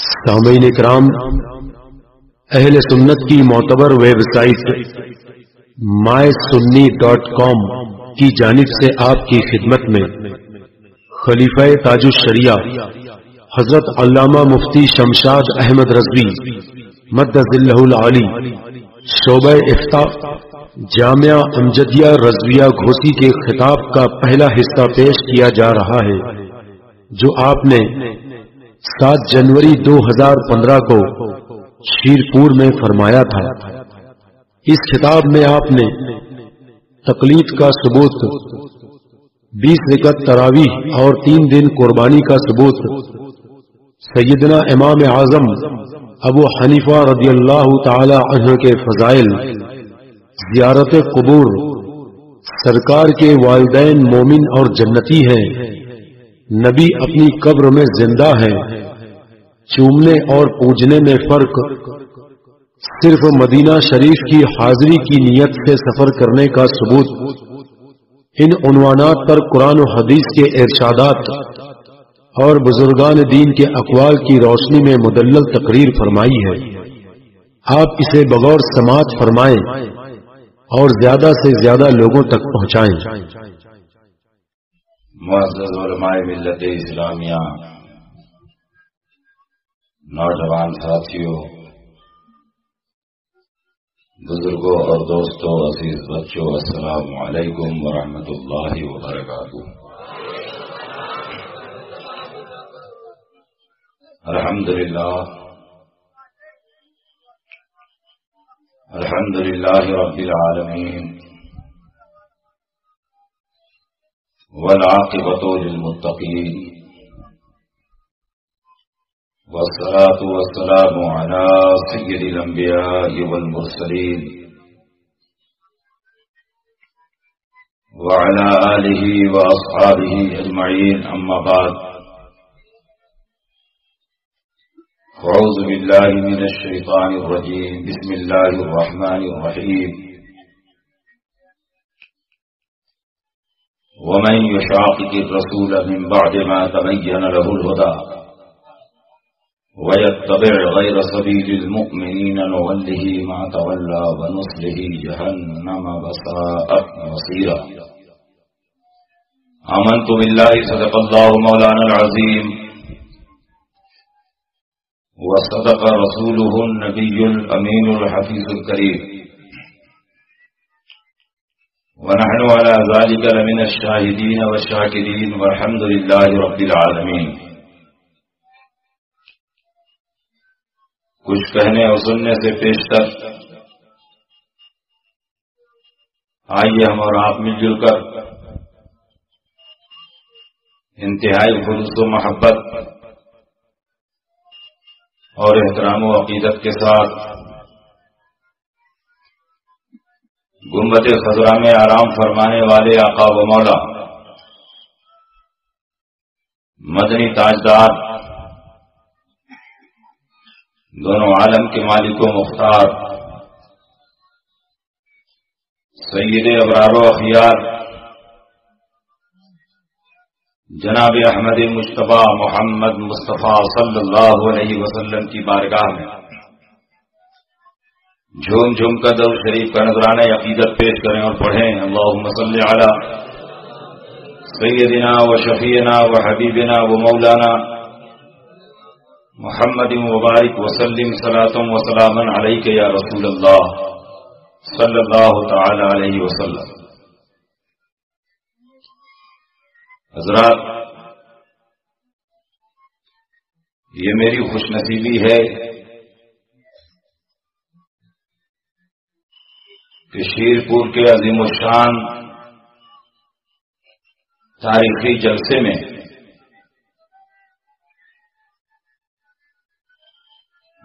سامعین کرام، اہل سنت کی معتبر ویب سائٹ mysunni.com کی جانب سے آپ کی خدمت میں خلیفہ تاج الشریعہ حضرت علامہ مفتی شمشاد احمد رضوی مدد اللہ العالی شعبہ افتاء جامعہ امجدیہ رضویہ گھوسی کے خطاب کا پہلا حصہ پیش کیا جا رہا ہے، جو آپ نے 7 جنوری 2015 کو شیرپور میں فرمایا تھا۔ اس خطاب میں آپ نے تقلید کا ثبوت، 20 رکعت تراویح اور 3 دن قربانی کا ثبوت، سیدنا امام اعظم ابو حنیفہ رضی اللہ تعالی عنہ کے فضائل، زیارت قبور، سرکار کے والدین مومن اور جنتی ہیں، نبی اپنی قبر میں زندہ ہے، چومنے اور پوجنے میں فرق، صرف مدینہ شریف کی حاضری کی نیت سے سفر کرنے کا ثبوت، ان عنوانات پر قرآن و حدیث کے ارشادات اور بزرگان دین کے اقوال کی روشنی میں مدلل تقریر فرمائی ہے۔ آپ اسے بغور سماعت فرمائیں اور زیادہ سے زیادہ لوگوں تک پہنچائیں۔ معزز علماء ملت اسلامیہ، نوجوان ساتھیوں، بزرگوں اور دوستوں، عزیز بچوں، السلام علیکم ورحمۃ اللہ وبرکاتہ۔ الحمدللہ رب العالمین، والعاقبۃ للمتقین، والصلاة والسلام علی سید الانبیاء والمرسلین، وعلی آلہ واصحابہ اجمعین، اما بعد، اعوذ باللہ من الشیطان الرجیم، بسم اللہ الرحمن الرحیم، ومن يشاقق الرسول من بعد ما تبين له الهدى ويتبع غير سبيل المؤمنين نوله ما تولى ونصله جهنم وساءت مصيرا۔ آمنت بالله صدق الله مولانا العظيم وصدق رسوله النبي الأمين الحفيظ الكريم، ونحن على ذلك لمن الشاهدين والشاكرين، والحمد لله رب العالمين۔ کچھ کہنے اور سننے سے پیشتر آئیے ہم اور آپ مل جل کر انتہائی خلوص و محبت اور احترام و عقیدت کے ساتھ گنبد خضرا میں آرام فرمانے والے آقا و مولا، مدنی تاجدار، دونوں عالم کے مالک و مختار، سید ابرار و اخیار جناب احمد مجتبیٰ محمد مصطفیٰ صلی اللہ علیہ وسلم کی بارگاہ میں جھوم جھوم کر درود شریف کا نذرانہ عقیدت پیش کریں اور پڑھیں، اللہم صلی علی سیدنا و شفیعنا و حبیبنا و مولانا محمد مبارک وسلم صلاۃ و سلاما علیک یا رسول اللہ صلی اللہ تعالی علیہ وسلم۔ حضرات، یہ میری خوش نصیبی ہے کہ شیرپور کے عظیم الشان تاریخی جلسے میں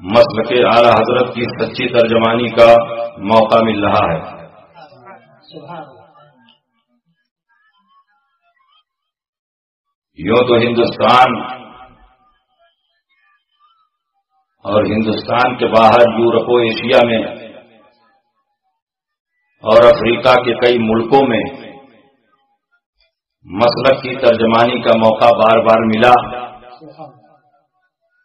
مسلک اعلی حضرت کی سچی ترجمانی کا موقع مل رہا ہے۔ یوں تو ہندوستان اور ہندوستان کے باہر یورپ و ایشیا میں اور افریقہ کے کئی ملکوں میں مسلک کی ترجمانی کا موقع بار بار ملا،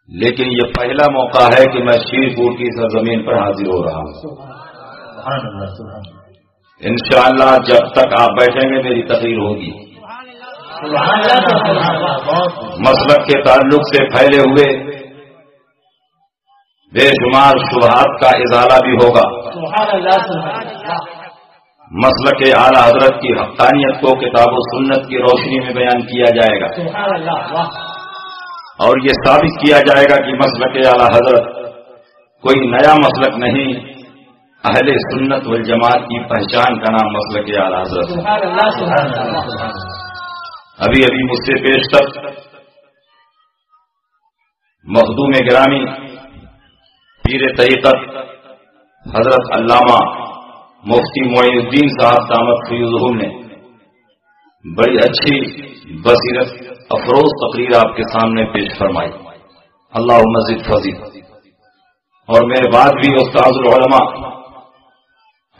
لیکن یہ پہلا موقع ہے کہ میں شیرپور کی سرزمین پر حاضر ہو رہا ہوں. انشاءاللہ جب تک آپ بیٹھیں گے میری تقریر ہوگی. مسلک کے تعلق سے پھیلے ہوئے بے شمار شبہات کا ازالہ بھی ہوگا. مسلک اعلی حضرت کی حقانیت کو کتاب و سنت کی روشنی میں بیان کیا جائے گا اور یہ ثابت کیا جائے گا کہ مسلک اعلی حضرت کوئی نیا مسلک نہیں، اہل سنت والجماعت کی پہچان کا نام مسلک اعلی حضرت. ابھی مجھ سے پیش تک مخدوم گرامی پیر طریقت حضرت علامہ مفتی معین الدین صاحب دامت فیضہم نے بڑی اچھی بصیرت افروز تقریر آپ کے سامنے پیش فرمائی. اللہ مزید فضیل. اور میرے بعد بھی استاذ العلماء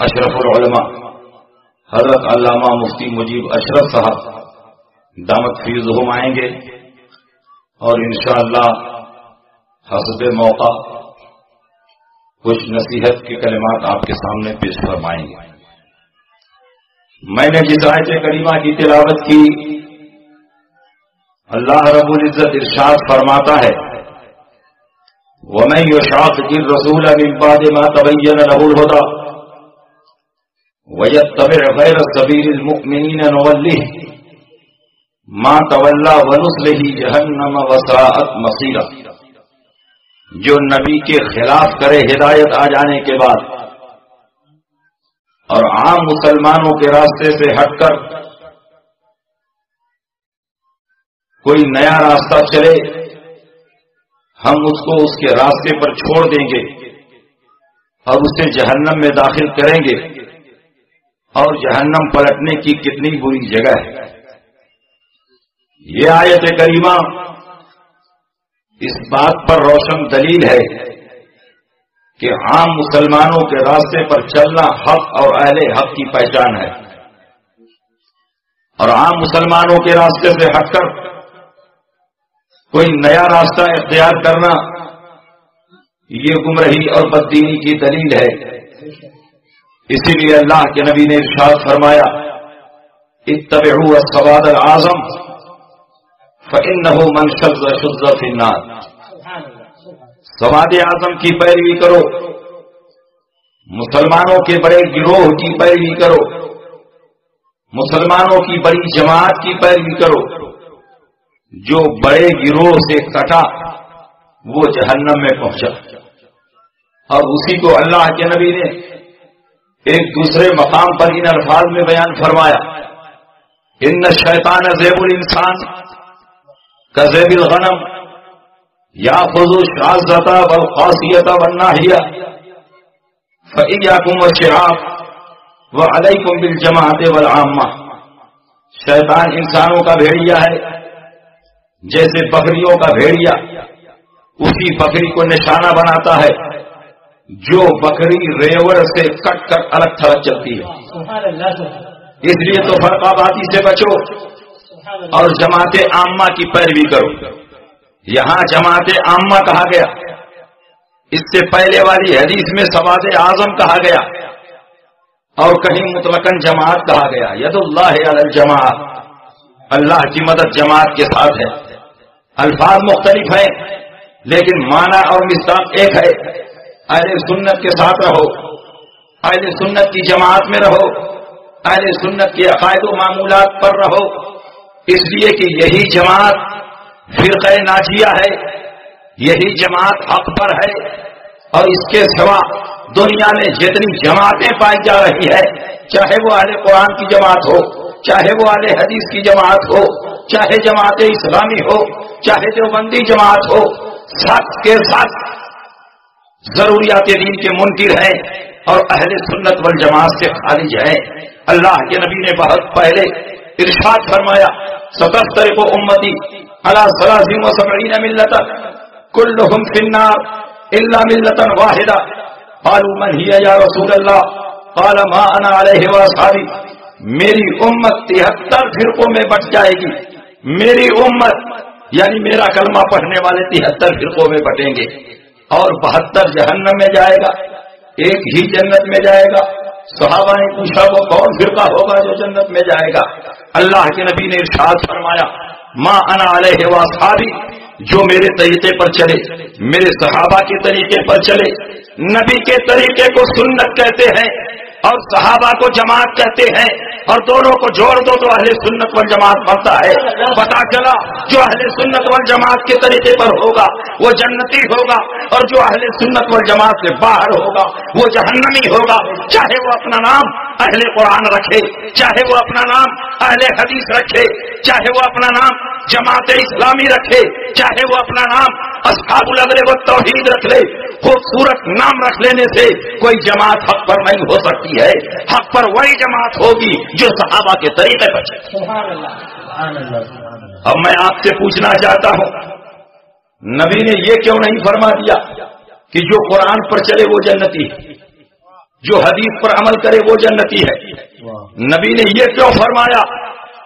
اشرف العلماء حضرت علامہ مفتی مجیب اشرف صاحب دامت فیضہم آئیں گے اور انشاءاللہ حسب موقع کچھ نصیحت کے کلمات آپ کے سامنے پیش فرمائیں گے. میں نے جس آیت کریمہ کی تلاوت کی، اللہ رب العزت ارشاد فرماتا ہے وَمَن يُشَاقِقِ الرَّسُولَ مِن بَعْدِ مَا تَبَيَّنَ لَهُ الْهُدَىٰ وَيَتَّبِعْ غَيْرَ سَبِيلِ الْمُؤْمِنِينَ نُوَلِّهُ مَا تَوَلَّىٰ وَنُصْلِهِ جَهَنَّمَ وَسَاءَتْ مَصِيرًا. جو نبی کے خلاف کرے ہدایت آ جانے کے بعد اور عام مسلمانوں کے راستے سے ہٹ کر کوئی نیا راستہ چلے، ہم اس کو اس کے راستے پر چھوڑ دیں گے اور اسے جہنم میں داخل کریں گے. اور جہنم پلٹنے کی کتنی بری جگہ ہے. یہ آیت کریمہ اس بات پر روشن دلیل ہے کہ عام مسلمانوں کے راستے پر چلنا حق اور اہل حق کی پہچان ہے، اور عام مسلمانوں کے راستے سے ہٹ کر کوئی نیا راستہ اختیار کرنا یہ گمراہی اور بددینی کی دلیل ہے. اسی لیے اللہ کے نبی نے ارشاد فرمایا اتبعوا السواد الاعظم فإنه من شذ شذ في النار. سواد اعظم کی پیروی کرو، مسلمانوں کے بڑے گروہ کی پیروی کرو، مسلمانوں کی بڑی جماعت کی پیروی کرو. جو بڑے گروہ سے کٹا وہ جہنم میں پہنچا. اور اسی کو اللہ کے نبی نے ایک دوسرے مقام پر ان الفاظ میں بیان فرمایا ان الشیطان ذیب الانسان کذیب الغنم یاخذ الشاذۃ والقاصیۃ والناہیہ فإیاکم والشعاب وعلیکم بالجماعۃ والعامہ. شیطان انسانوں کا بھیڑیا ہے جیسے بکریوں کا بھیڑیا اسی بکری کو نشانہ بناتا ہے جو بکری ریوڑ سے کٹ کر الگ تھلگ چلتی ہے. اس لیے تو فرقہ بازی سے بچو اور جماعت عامہ کی پیروی کرو. یہاں جماعت عامہ کہا گیا، اس سے پہلے والی حدیث میں سواد اعظم کہا گیا اور کہیں مطلقاً جماعت کہا گیا. ید اللہ علی الجماعت، اللہ کی مدد جماعت کے ساتھ ہے. الفاظ مختلف ہیں لیکن معنی اور مصداق ایک ہے. اہل سنت کے ساتھ رہو، اہل سنت کی جماعت میں رہو، اہل سنت کے عقائد و معمولات پر رہو. اس لیے کہ یہی جماعت فرقہ ناجیہ ہے، یہی جماعت حق پر ہے. اور اس کے سوا دنیا میں جتنی جماعتیں پائی جا رہی ہے، چاہے وہ اہل قرآن کی جماعت ہو، چاہے وہ اہل حدیث کی جماعت ہو، چاہے جماعت اسلامی ہو، چاہے دیوبندی جماعت ہو، سب کے ساتھ ضروریات دین کے منکر ہیں اور اہل سنت والجماعت سے خارج ہیں. اللہ کے نبی نے بہت پہلے ارشاد فرمایا ستفترق امتی علی 73 ملتا کلہم فی النار الا ملتا واحدہ. قالوا من ہی یا رسول اللہ؟ قال ما انا علیہ واصحابی. میری امت 73 فرقوں میں بٹ جائے گی. میری امت یعنی میرا کلمہ پڑھنے والے 73 فرقوں میں بٹیں گے اور 72 جہنم میں جائے گا، ایک ہی جنت میں جائے گا۔ صحابہ نے پوچھا وہ کون فرقہ ہوگا جو جنت میں جائے گا؟ اللہ کے نبی نے ارشاد فرمایا ما انا علیہ واصحابی، جو میرے طریقے پر چلے، میرے صحابہ کے طریقے پر چلے۔ نبی کے طریقے کو سنت کہتے ہیں اور صحابہ کو جماعت کہتے ہیں، اور دونوں کو جوڑ دو تو اہل سنت والجماعت بنتا ہے۔ پتا چلا جو اہل سنت والجماعت کے طریقے پر ہوگا وہ جنتی ہوگا، اور جو اہل سنت والجماعت سے باہر ہوگا وہ جہنمی ہوگا، چاہے وہ اپنا نام اہل قرآن رکھے، چاہے وہ اپنا نام اہل حدیث رکھے، چاہے وہ اپنا نام جماعت اسلامی رکھے، چاہے وہ اپنا نام اصحاب العدل والتوحید رکھ لے۔ خوبصورت نام رکھ لینے سے کوئی جماعت حق پر نہیں ہو سکتی ہے، حق پر وہی جماعت ہوگی جو صحابہ کے طریقے پر چلے۔ اب میں آپ سے پوچھنا چاہتا ہوں، نبی نے یہ کیوں نہیں فرما دیا کہ جو قرآن پر چلے وہ جنتی ہے، جو حدیث پر عمل کرے وہ جنتی ہے؟ نبی نے یہ کیوں فرمایا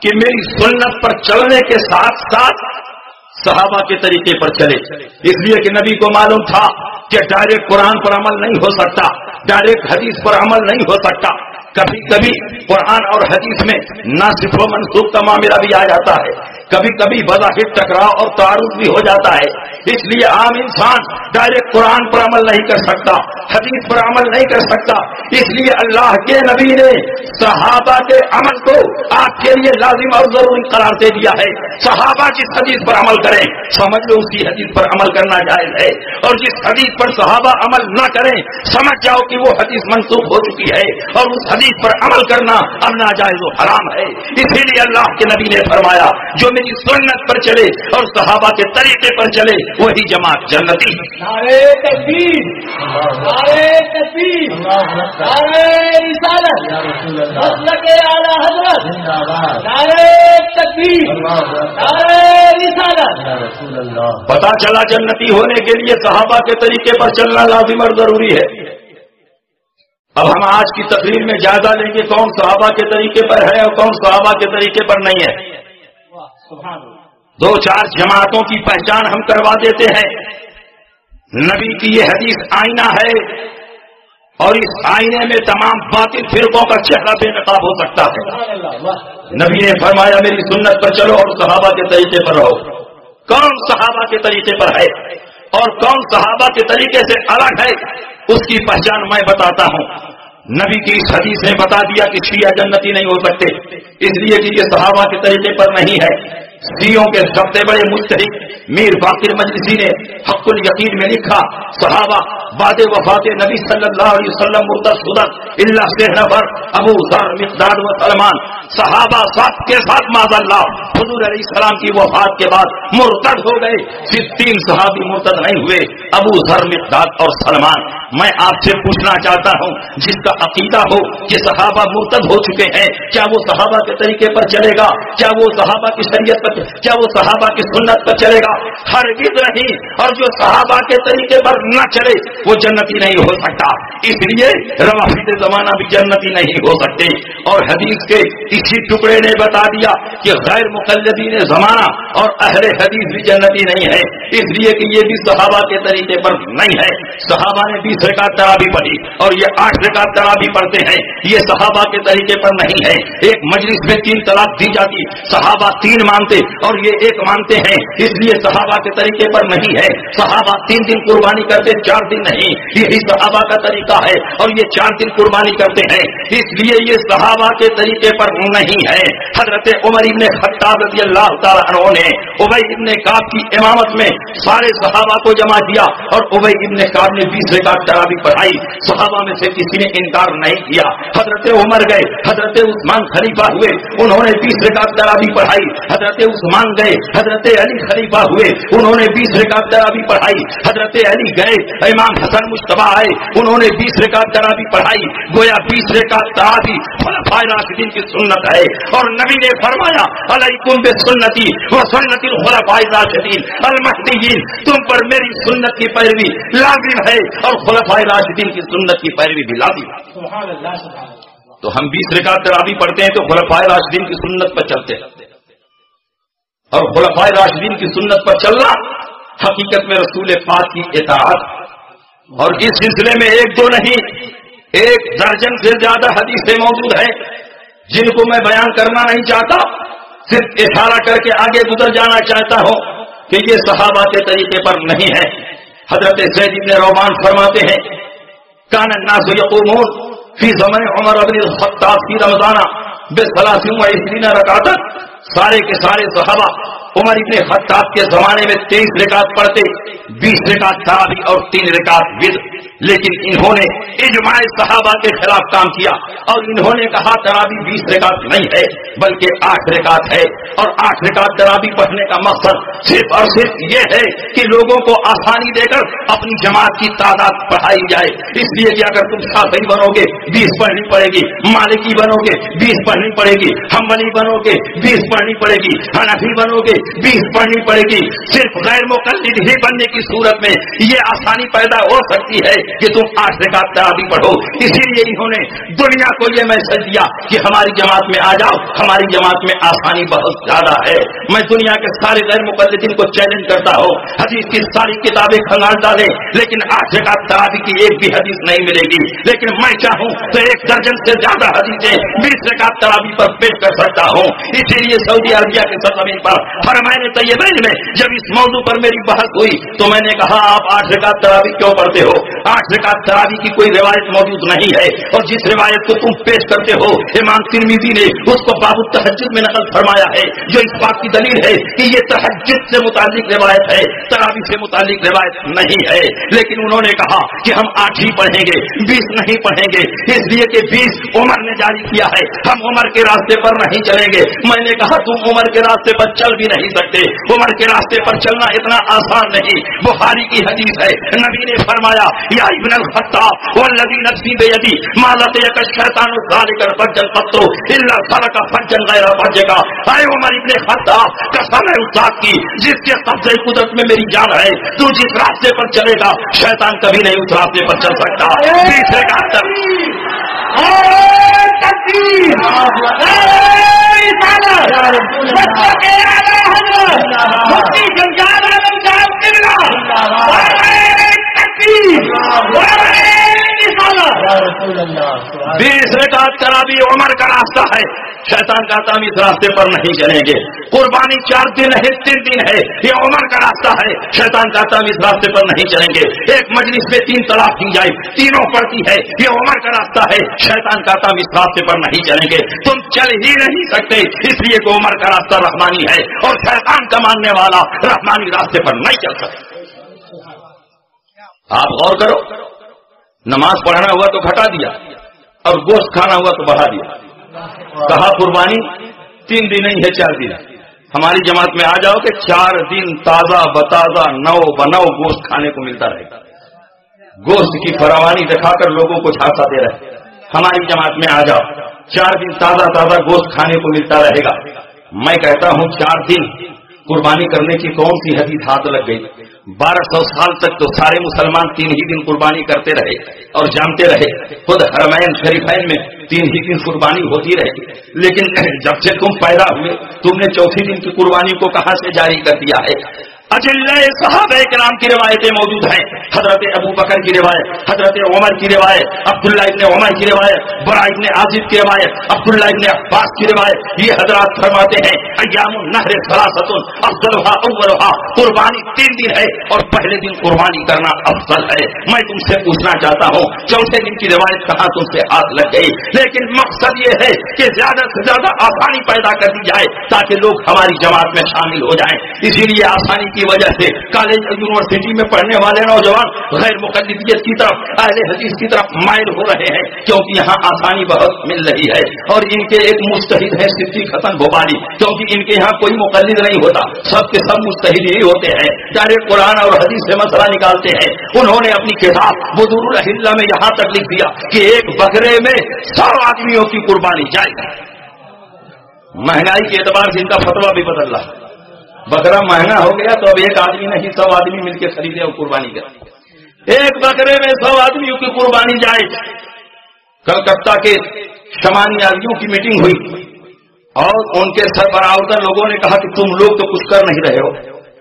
کہ میری سنت پر چلنے کے ساتھ ساتھ صحابہ کے طریقے پر چلے؟ اس لیے کہ نبی کو معلوم تھا کہ ڈائریکٹ قرآن پر عمل نہیں ہو سکتا، ڈائریکٹ حدیث پر عمل نہیں ہو سکتا، کبھی کبھی قرآن اور حدیث میں ناسخ و منسوخ کا معاملہ بھی آ جاتا ہے، کبھی کبھی بظاہر ٹکراؤ اور تعارض بھی ہو جاتا ہے۔ اس لیے عام انسان ڈائریکٹ قرآن پر عمل نہیں کر سکتا، حدیث پر عمل نہیں کر سکتا، اس لیے اللہ کے نبی نے صحابہ کے عمل کو آپ کے لیے لازم اور ضروری قرار دے دیا ہے۔ صحابہ جس حدیث پر عمل کریں سمجھ لو اسی حدیث پر عمل کرنا جائز ہے، اور جس حدیث پر صحابہ عمل نہ کریں سمجھ جاؤ کہ وہ حدیث منسوخ ہو چکی ہے اور اس حدیث پر عمل کرنا اب ناجائز و حرام ہے۔ اسی لیے اللہ کے نبی نے فرمایا جو میری سنت پر چلے اور صحابہ کے طریقے پر چلے وہی جماعت جنتی ہے۔ نعرہ تکبیر، نعرہ تکبیر، نعرہ رسالت، مسلک اعلی حضرت، نعرہ تکبیر، نعرہ رسالت۔ پتا چلا جنتی ہونے کے لیے صحابہ کے طریقے پر چلنا لازم اور ضروری ہے۔ اب ہم آج کی تقریر میں جائزہ لیں گے کون صحابہ کے طریقے پر ہے اور کون صحابہ کے طریقے پر نہیں ہے۔ دو چار جماعتوں کی پہچان ہم کروا دیتے ہیں۔ نبی کی یہ حدیث آئینہ ہے اور اس آئینے میں تمام باطل فرقوں کا چہرہ بے نقاب ہو سکتا ہے۔ نبی نے فرمایا میری سنت پر چلو اور صحابہ کے طریقے پر رہو۔ کون صحابہ کے طریقے پر ہے اور کون صحابہ کے طریقے سے الگ ہے اس کی پہچان میں بتاتا ہوں۔ نبی کی اس حدیث نے بتا دیا کہ شیعہ جنتی نہیں ہو سکتے، اس لیے کہ یہ صحابہ کے طریقے پر نہیں ہے۔ شیعوں کے سب سے بڑے مجتہد میر باقر مجلسی نے حق الیقین میں لکھا صحابہ بعد وفات نبی صلی اللہ علیہ وسلم مرتد شدہ الا 6 نفر ابو ذر مقداد و سلمان، صحابہ ساتھ کے ساتھ معاذ اللہ حضور علیہ السلام کی وفات کے بعد مرتد ہو گئے، صرف 3 صحابی مرتد نہیں ہوئے، ابو ذر مقداد اور سلمان۔ میں آپ سے پوچھنا چاہتا ہوں جس کا عقیدہ ہو کہ صحابہ مرتد ہو چکے ہیں کیا وہ صحابہ کے طریقے پر چلے گا؟ کیا وہ صحابہ کی شریعت پر، کیا وہ صحابہ کی سنت پر چلے گا؟ ہرگز نہیں، اور جو صحابہ کے طریقے پر نہ چلے وہ جنتی نہیں ہو سکتا۔ اس لیے روافض زمانہ بھی جنتی نہیں ہو سکتے، اور حدیث کے اسی ٹکڑے نے بتا دیا کہ غیر مقلدین زمانہ اور اہل حدیث بھی جنتی نہیں ہے، اس لیے کہ یہ بھی صحابہ کے طریقے پر نہیں ہے۔ صحابہ نے 20 رکعت تراویح پڑھی اور یہ 8 رکعت تراویح پڑھتے ہیں، یہ صحابہ کے طریقے پر نہیں ہے۔ ایک مجلس میں 3 طلاق دی جاتی، صحابہ 3 مانتے اور یہ 1 مانتے ہیں، اس لیے صحابہ کے طریقے پر نہیں ہے۔ صحابہ 3 دن قربانی کرتے 4 دن نہیں، یہی صحابہ کا طریقہ ہے، اور یہ 4 دن قربانی کرتے ہیں، اس لیے یہ صحابہ کے طریقے پر نہیں ہے۔ حضرت عمر ابن خطاب رضی اللہ تعالیٰ عنہ نے ابی ابن کعب کی امامت میں سارے صحابہ کو جمع کیا اور ابی ابن کعب نے 20 رکعت تراویح پڑھائی، صحابہ میں سے کسی نے انکار نہیں کیا۔ حضرت عمر گئے، حضرت عثمان خلیفہ ہوئے، انہوں نے 20 رکعت تراویح پڑھائی۔ حضرت عثمان گئے، حضرت علی خلیفہ ہوئے، انہوں نے 20 رکعت تراویح پڑھائی۔ حضرت علی گئے، امام حسن مجتبی آئے، انہوں نے 20 رکعت تراویح پڑھائی۔ گویا 20 رکعت تراویح خلفائے راشدین کی سنت ہے، اور نبی نے فرمایا علیکم بسنتی و سنت الخلفاء الراشدین المہدیین، تم پر میری سنت کی پیروی لازم ہے اور خلفائے راشدین کی سنت کی پیروی بھی لازم ہے۔ سبحان اللہ، سبحان اللہ۔ تو ہم 20 رکعت تراویح پڑھتے ہیں تو خلفائے راشدین کی سنت پر چلتے ہیں۔ اور خلفائے راشدین کی سنت پر چلنا حقیقت میں رسول پاک کی اطاعت. اور اس سلسلے میں ایک دو نہیں، 1 درجن سے زیادہ حدیثیں موجود ہیں جن کو میں بیان کرنا نہیں چاہتا، صرف اشارہ کر کے آگے گزر جانا چاہتا ہوں کہ یہ صحابہ کے طریقے پر نہیں ہے. حضرت زید بن رومان فرماتے ہیں کان الناس یقومون فی زمن عمر بن الخطاب فی رمضان ب23 رکعت. سارے کے سارے صحابہ عمر ابن خطاب کے زمانے میں 23 رکعت پڑھتے، 20 رکعت تراویح اور 3 رکعت وتر. لیکن انہوں نے اجماع صحابہ کے خلاف کام کیا اور انہوں نے کہا تراویح 20 رکعت نہیں ہے بلکہ 8 رکعت ہے. اور 8 رکعت تراویح پڑھنے کا مقصد صرف اور صرف یہ ہے کہ لوگوں کو آسانی دے کر اپنی جماعت کی تعداد بڑھائی جائے. اس لیے کہ اگر تم شافعی بنو گے 20 پڑھنی پڑے گی، مالکی بنو گے 20 پڑھنی پڑے گی، حنبلی بنو گے 20 پڑھنی پڑے گی، حنفی بنو گے 20 پڑھنی پڑے گی. صرف غیر مقلد ہی بننے کی صورت میں یہ آسانی پیدا ہو سکتی ہے کہ تم 8 رکعت تراویح پڑھو. اسی لیے انہوں نے دنیا کو یہ میسج دیا کہ ہماری جماعت میں آ جاؤ، ہماری جماعت میں آسانی بہت زیادہ ہے. میں دنیا کے سارے غیر مقلدین کو چیلنج کرتا ہوں، حدیث کی ساری کتابیں کھنگال ڈالیں لیکن 8 رکعت تراویح کی ایک بھی حدیث نہیں ملے گی. لیکن میں چاہوں تو 1 درجن سے زیادہ حدیثیں 20 رکعت تراویح پر پیش کر سکتا ہوں. اسی لیے سعودی عربیہ کے سرزمین پر حرمین طیبین میں جب اس موضوع پر میری بحث ہوئی تو میں نے کہا آپ 8 رکعت تراویح کیوں پڑھتے ہو؟ 8 رکعت تراویح کی کوئی روایت موجود نہیں ہے، اور جس روایت کو تم پیش کرتے ہو امام ترمذی نے اس کو باب التہجد میں نقل فرمایا ہے، جو اس بات کی دلیل ہے کہ یہ تہجد سے متعلق روایت ہے، تراویح سے متعلق روایت نہیں ہے. لیکن انہوں نے کہا کہ ہم 8 ہی پڑھیں گے، 20 نہیں پڑھیں گے، اس لیے کہ 20 عمر نے جاری کیا ہے، ہم عمر کے راستے پر نہیں چلیں گے. میں نے کہا تم عمر کے راستے پر چل بھی نہیں سکتے، عمر کے راستے پر چلنا اتنا آسان نہیں. بخاری کی حدیث ہے، نبی نے فرمایا یا ابن الخطاب والذی نفسی بیدی ما لقیک الشیطان ذلک الفج القط الا سلک فجا غیر فجک. اے عمر ابن خطاب قسم ہے اس ذات کی جس کے قبضہ قدرت میں میری جان ہے، تو جس راستے پر چلے گا شیطان کبھی نہیں اس راستے پر چل سکتا. تیسرے کا بیس رکعت تراویح عمر کا راستہ ہے، شیطان کہتا ہم اس راستے پر نہیں چلیں گے. قربانی 4 دن ہے 3 دن ہے، یہ عمر کا راستہ ہے، شیطان کہتا ہم اس راستے پر نہیں چلیں گے. ایک مجلس میں 3 طلاق کی جائے، تینوں پڑتی ہے، یہ عمر کا راستہ ہے، شیطان کہتا ہم اس راستے پر نہیں چلیں گے. تم چل ہی نہیں سکتے، اس لیے کہ عمر کا راستہ رحمانی ہے اور شیطان کا ماننے والا رحمانی راستے پر نہیں چل سکتا. آپ غور کرو، نماز پڑھنا ہوا تو گھٹا دیا اور گوشت کھانا ہوا تو بڑھا دیا. کہا قربانی 3 دن نہیں ہے 4 دن. ہماری جماعت میں آ جاؤ کہ 4 دن تازہ بتازہ نو بنو گوشت کھانے کو ملتا رہے گا. گوشت کی فراوانی دکھا کر لوگوں کو جھانسا دے رہے. ہماری جماعت میں آ جاؤ، 4 دن تازہ تازہ گوشت کھانے کو ملتا رہے گا. میں کہتا ہوں 4 دن قربانی کرنے کی کون سی حدیث ہاتھ لگ گئی؟ 1200 سال تک تو سارے مسلمان 3 ہی دن قربانی کرتے رہے اور جانتے رہے. خود حرمین شریفین میں 3 ہی دن قربانی ہوتی رہی. لیکن جب سے تم پیدا ہوئے تم نے 4تھے دن کی قربانی کو کہاں سے جاری کر دیا ہے؟ اجلہ صحابہ کرام کی روایتیں موجود ہیں. حضرت ابو بکر کی روایت، حضرت عمر کی روایت، عبداللہ ابن عمر کی روایت، برا ابن عازب کی روایت، عبداللہ ابن عباس کی روایت. یہ حضرات فرماتے ہیں ایام النحر ثلاثۃ افضلها اولها. قربانی 3 دن ہے اور پہلے دن قربانی کرنا افضل ہے. میں تم سے پوچھنا چاہتا ہوں 4تھے دن کی روایت کہاں تم سے ہاتھ لگ گئی؟ لیکن مقصد یہ ہے کہ زیادہ سے زیادہ آسانی پیدا کر دی جائے تاکہ لوگ ہماری جماعت میں شامل ہو جائیں. اسی لیے آسانی کی وجہ سے کالج یونیورسٹی میں پڑھنے والے نوجوان غیر مقلدیت کی طرف، اہل حدیث کی طرف مائل ہو رہے ہیں کیونکہ یہاں آسانی بہت مل رہی ہے. اور ان کے ایک مجتہد ہیں صدیق حسن بھوپالی، کیونکہ ان کے یہاں کوئی مقلد نہیں ہوتا، سب کے سب مجتہد ہی ہوتے ہیں، ڈائریکٹ قرآن اور حدیث سے مسئلہ نکالتے ہیں. انہوں نے اپنی کتاب بدور الاحلہ میں یہاں تک لکھ دیا کہ ایک بکرے میں 100 آدمیوں کی قربانی جائے گی. مہنگائی کے اعتبار سے ان کا فتویٰ بھی بدل رہا ہے. بکرا مہنگا ہو گیا تو اب ایک آدمی نہیں 100 آدمی مل کے خریدے اور قربانی کرے. ایک بکرے میں 100 آدمیوں کی قربانی جائے. کلکتہ کے شمانی آدمیوں کی میٹنگ ہوئی. اور ان کے سربراہ لوگوں نے کہا کہ تم لوگ تو کچھ کر نہیں رہے ہو،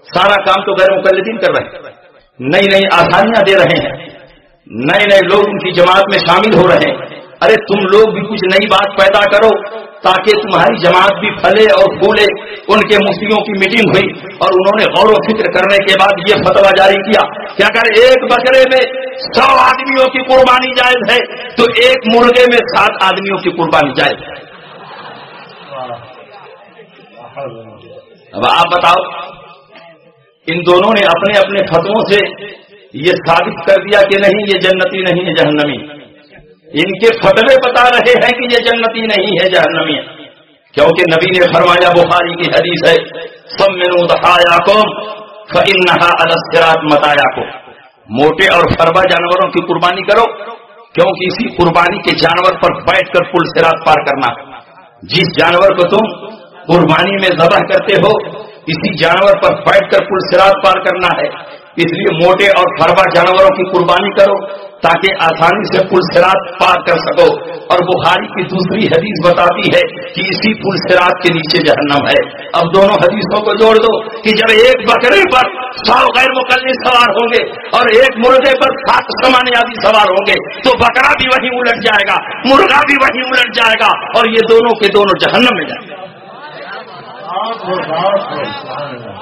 سارا کام تو غیر مقلدین کر رہے ہیں، نئی نئی آسانیاں دے رہے ہیں، نئے نئے لوگ ان کی جماعت میں شامل ہو رہے ہیں، ارے تم لوگ بھی کچھ نئی بات پیدا کرو تاکہ تمہاری جماعت بھی پھلے اور پھولے۔ ان کے مفتیوں کی میٹنگ ہوئی اور انہوں نے غور و فکر کرنے کے بعد یہ فتویٰ جاری کیا کہ اگر ایک بکرے میں 100 آدمیوں کی قربانی جائز ہے تو ایک مرغے میں 7 آدمیوں کی قربانی جائز ہے۔ اب آپ بتاؤ، ان دونوں نے اپنے اپنے فتووں سے یہ ثابت کر دیا کہ نہیں یہ جنتی نہیں ہے جہنمی۔ ان کے فتوے بتا رہے ہیں کہ یہ جنتی نہیں ہے جہنمی ہے، کیونکہ نبی نے فرمایا، بخاری کی حدیث ہے، سمنوا ضحایاکم فإنھا علی الصراط مطایاکم، موٹے اور فربا جانوروں کی قربانی کرو کیونکہ اسی قربانی کے جانور پر بیٹھ کر پل صراط پار کرنا ہے۔ جس جانور کو تم قربانی میں ذبح کرتے ہو اسی جانور پر بیٹھ کر پل صراط پار کرنا ہے، اس لیے موٹے اور فربا جانوروں کی قربانی کرو تاکہ آسانی سے پل صراط پار کر سکو۔ اور بخاری کی دوسری حدیث بتاتی ہے کہ اسی پل صراط کے نیچے جہنم ہے۔ اب دونوں حدیثوں کو جوڑ دو کہ جب ایک بکرے پر 100 غیر مقلد سوار ہوں گے اور ایک مرغے پر 7 سامان آدمی سوار ہوں گے تو بکرا بھی وہیں الٹ جائے گا، مرغا بھی وہیں الٹ جائے گا اور یہ دونوں کے دونوں جہنم میں جائیں گے۔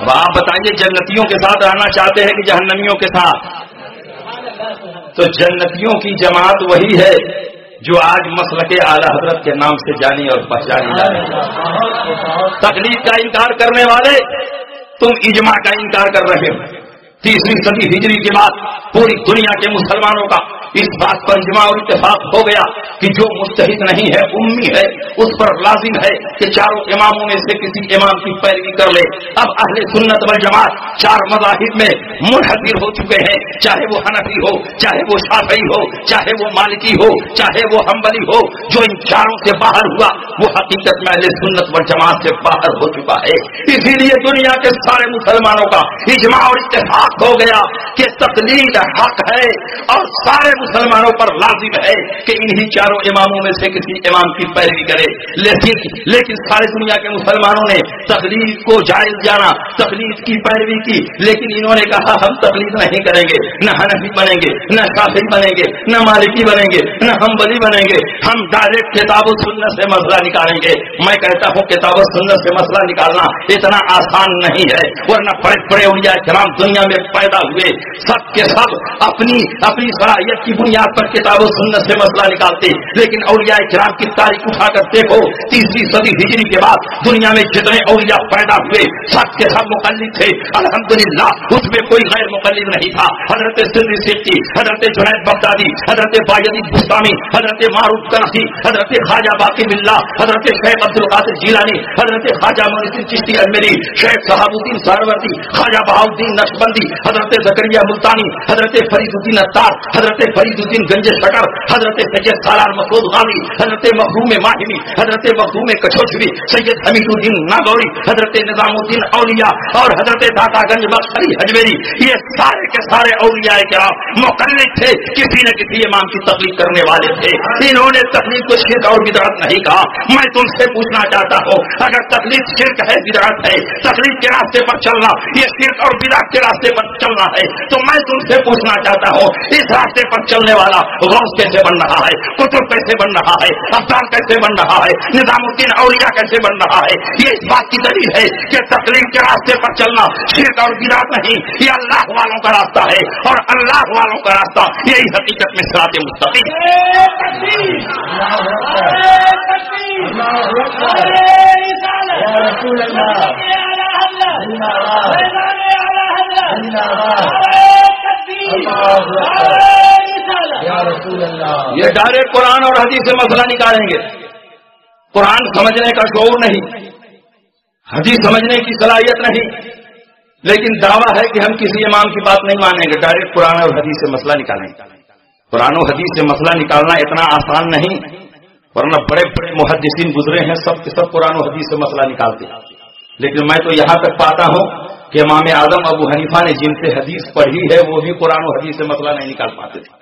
اب آپ بتائیے، جنتیوں کے ساتھ رہنا چاہتے ہیں کہ جہنمیوں کے ساتھ؟ تو جنتیوں کی جماعت وہی ہے جو آج مسلک اعلی حضرت کے نام سے جانی اور پہچانی جا رہی ہے۔ تقلید کا انکار کرنے والے تم اجماع کا انکار کر رہے ہو۔ 3 صدی ہجری کے بعد پوری دنیا کے مسلمانوں کا اس بات پر اجماع اور اتفاق ہو گیا کہ جو مجتہد نہیں ہے، امی ہے، اس پر لازم ہے کہ چاروں اماموں میں سے کسی امام کی پیروی کر لے۔ اب اہل سنت والجماعت 4 مذاہب میں منحصر ہو چکے ہیں، چاہے وہ حنفی ہو، چاہے وہ شافعی ہو، چاہے وہ مالکی ہو، چاہے وہ حنبلی ہو۔ جو ان چاروں سے باہر ہوا وہ حقیقت میں اہل سنت والجماعت سے باہر ہو چکا ہے۔ اسی لیے دنیا کے سارے مسلمانوں کا اجماع اور اتفاق ہو گیا کہ تقلید حق ہے اور سارے مسلمانوں پر لازم ہے کہ انہی چاروں اماموں میں سے کسی امام کی پیروی کرے۔ لیکن سارے دنیا کے مسلمانوں نے تقلید کو جائز جانا، تقلید کی پیروی کی، لیکن انہوں نے کہا ہم تقلید نہیں کریں گے، نہ حنفی بنیں گے، نہ شافعی بنیں گے، نہ مالکی بنیں گے، نہ حنبلی بنیں گے، ہم ڈائریکٹ کتاب و سنت سے مسئلہ نکالیں گے۔ میں کہتا ہوں کتاب و سنت سے مسئلہ نکالنا اتنا آسان نہیں ہے، ورنہ بڑے بڑے اولیاء کرام دنیا میں پیدا ہوئے، سب کے سب اپنی صلاحیت کی بنیاد پر کتاب و سنت سے مسئلہ نکالتے، لیکن اولیاء کرام کی تاریخ اٹھا کر دیکھو، 3 صدی ہجری کے بعد دنیا میں جتنے اولیاء پیدا ہوئے سب کے سب مقلد تھے۔ الحمدللہ اس میں کوئی غیر مقلد نہیں تھا۔ حضرت سندھی سیٹی، حضرت جنید بغدادی، حضرت باجدی بستانی، حضرت معروف کنخی، حضرت خواجہ باقی باللہ، حضرت شیخ عبد القادر جیلانی، حضرت خواجہ معین الدین چشتی اجمیری، شیخ صحاب الدین سہروردی، خواجہ بہاؤالدین نقشبندی، حضرت زکریا ملتانی، حضرت فرید الدین عطار، حضرت فرید الدین گنج شکر، حضرت سید سالار مسعود غازی، حضرت مخدوم ماہمی، حضرت مخدوم کچھوچوی، سید حمید الدین ناگوری، حضرت نظام الدین اولیاء اور حضرت داتا گنج بخش علی اجمیری، یہ سارے کے سارے اولیاء کرام مقلد تھے، کسی نہ کسی امام کی تقلید کرنے والے تھے۔ انہوں نے تقلید کو شرک اور بدعت نہیں کہا۔ میں تم سے پوچھنا چاہتا ہوں، اگر تقلید شرک ہے، بدعت ہے، تقلید کے راستے پر چلنا یہ شرک اور بدعت کے راستے پر چلنا ہے، تو میں تم سے پوچھنا چاہتا ہوں اس راستے پر چلنے والا غوث کیسے بن رہا ہے، قطب کیسے بن رہا ہے، ابدال کیسے بن رہا ہے، نظام الدین اولیاء کیسے بن رہا ہے؟ یہ اس بات کی دلیل ہے کہ تقلید کے راستے پر چلنا شرک اور بدعت نہیں، یہ اللہ والوں کا راستہ ہے اور اللہ والوں کا راستہ یہی حقیقت میں صراط مستقیم یہ ڈائریکٹ قرآن اور حدیث سے مسئلہ نکالیں گے۔ قرآن سمجھنے کا شعور نہیں، حدیث سمجھنے کی صلاحیت نہیں، لیکن دعویٰ ہے کہ ہم کسی امام کی بات نہیں مانیں گے، ڈائریکٹ قرآن اور حدیث سے مسئلہ نکالیں گے۔ قرآن و حدیث سے مسئلہ نکالنا اتنا آسان نہیں، ورنہ بڑے بڑے محدثین گزرے ہیں، سب کے سب قرآن و حدیث سے مسئلہ نکالتے ہیں، لیکن میں تو یہاں تک پاتا ہوں کہ امام اعظم ابو حنیفہ نے جن سے حدیث پڑھی ہے وہ بھی قرآن و حدیث سے مسئلہ نہیں نکال پاتے تھے۔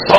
100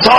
100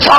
100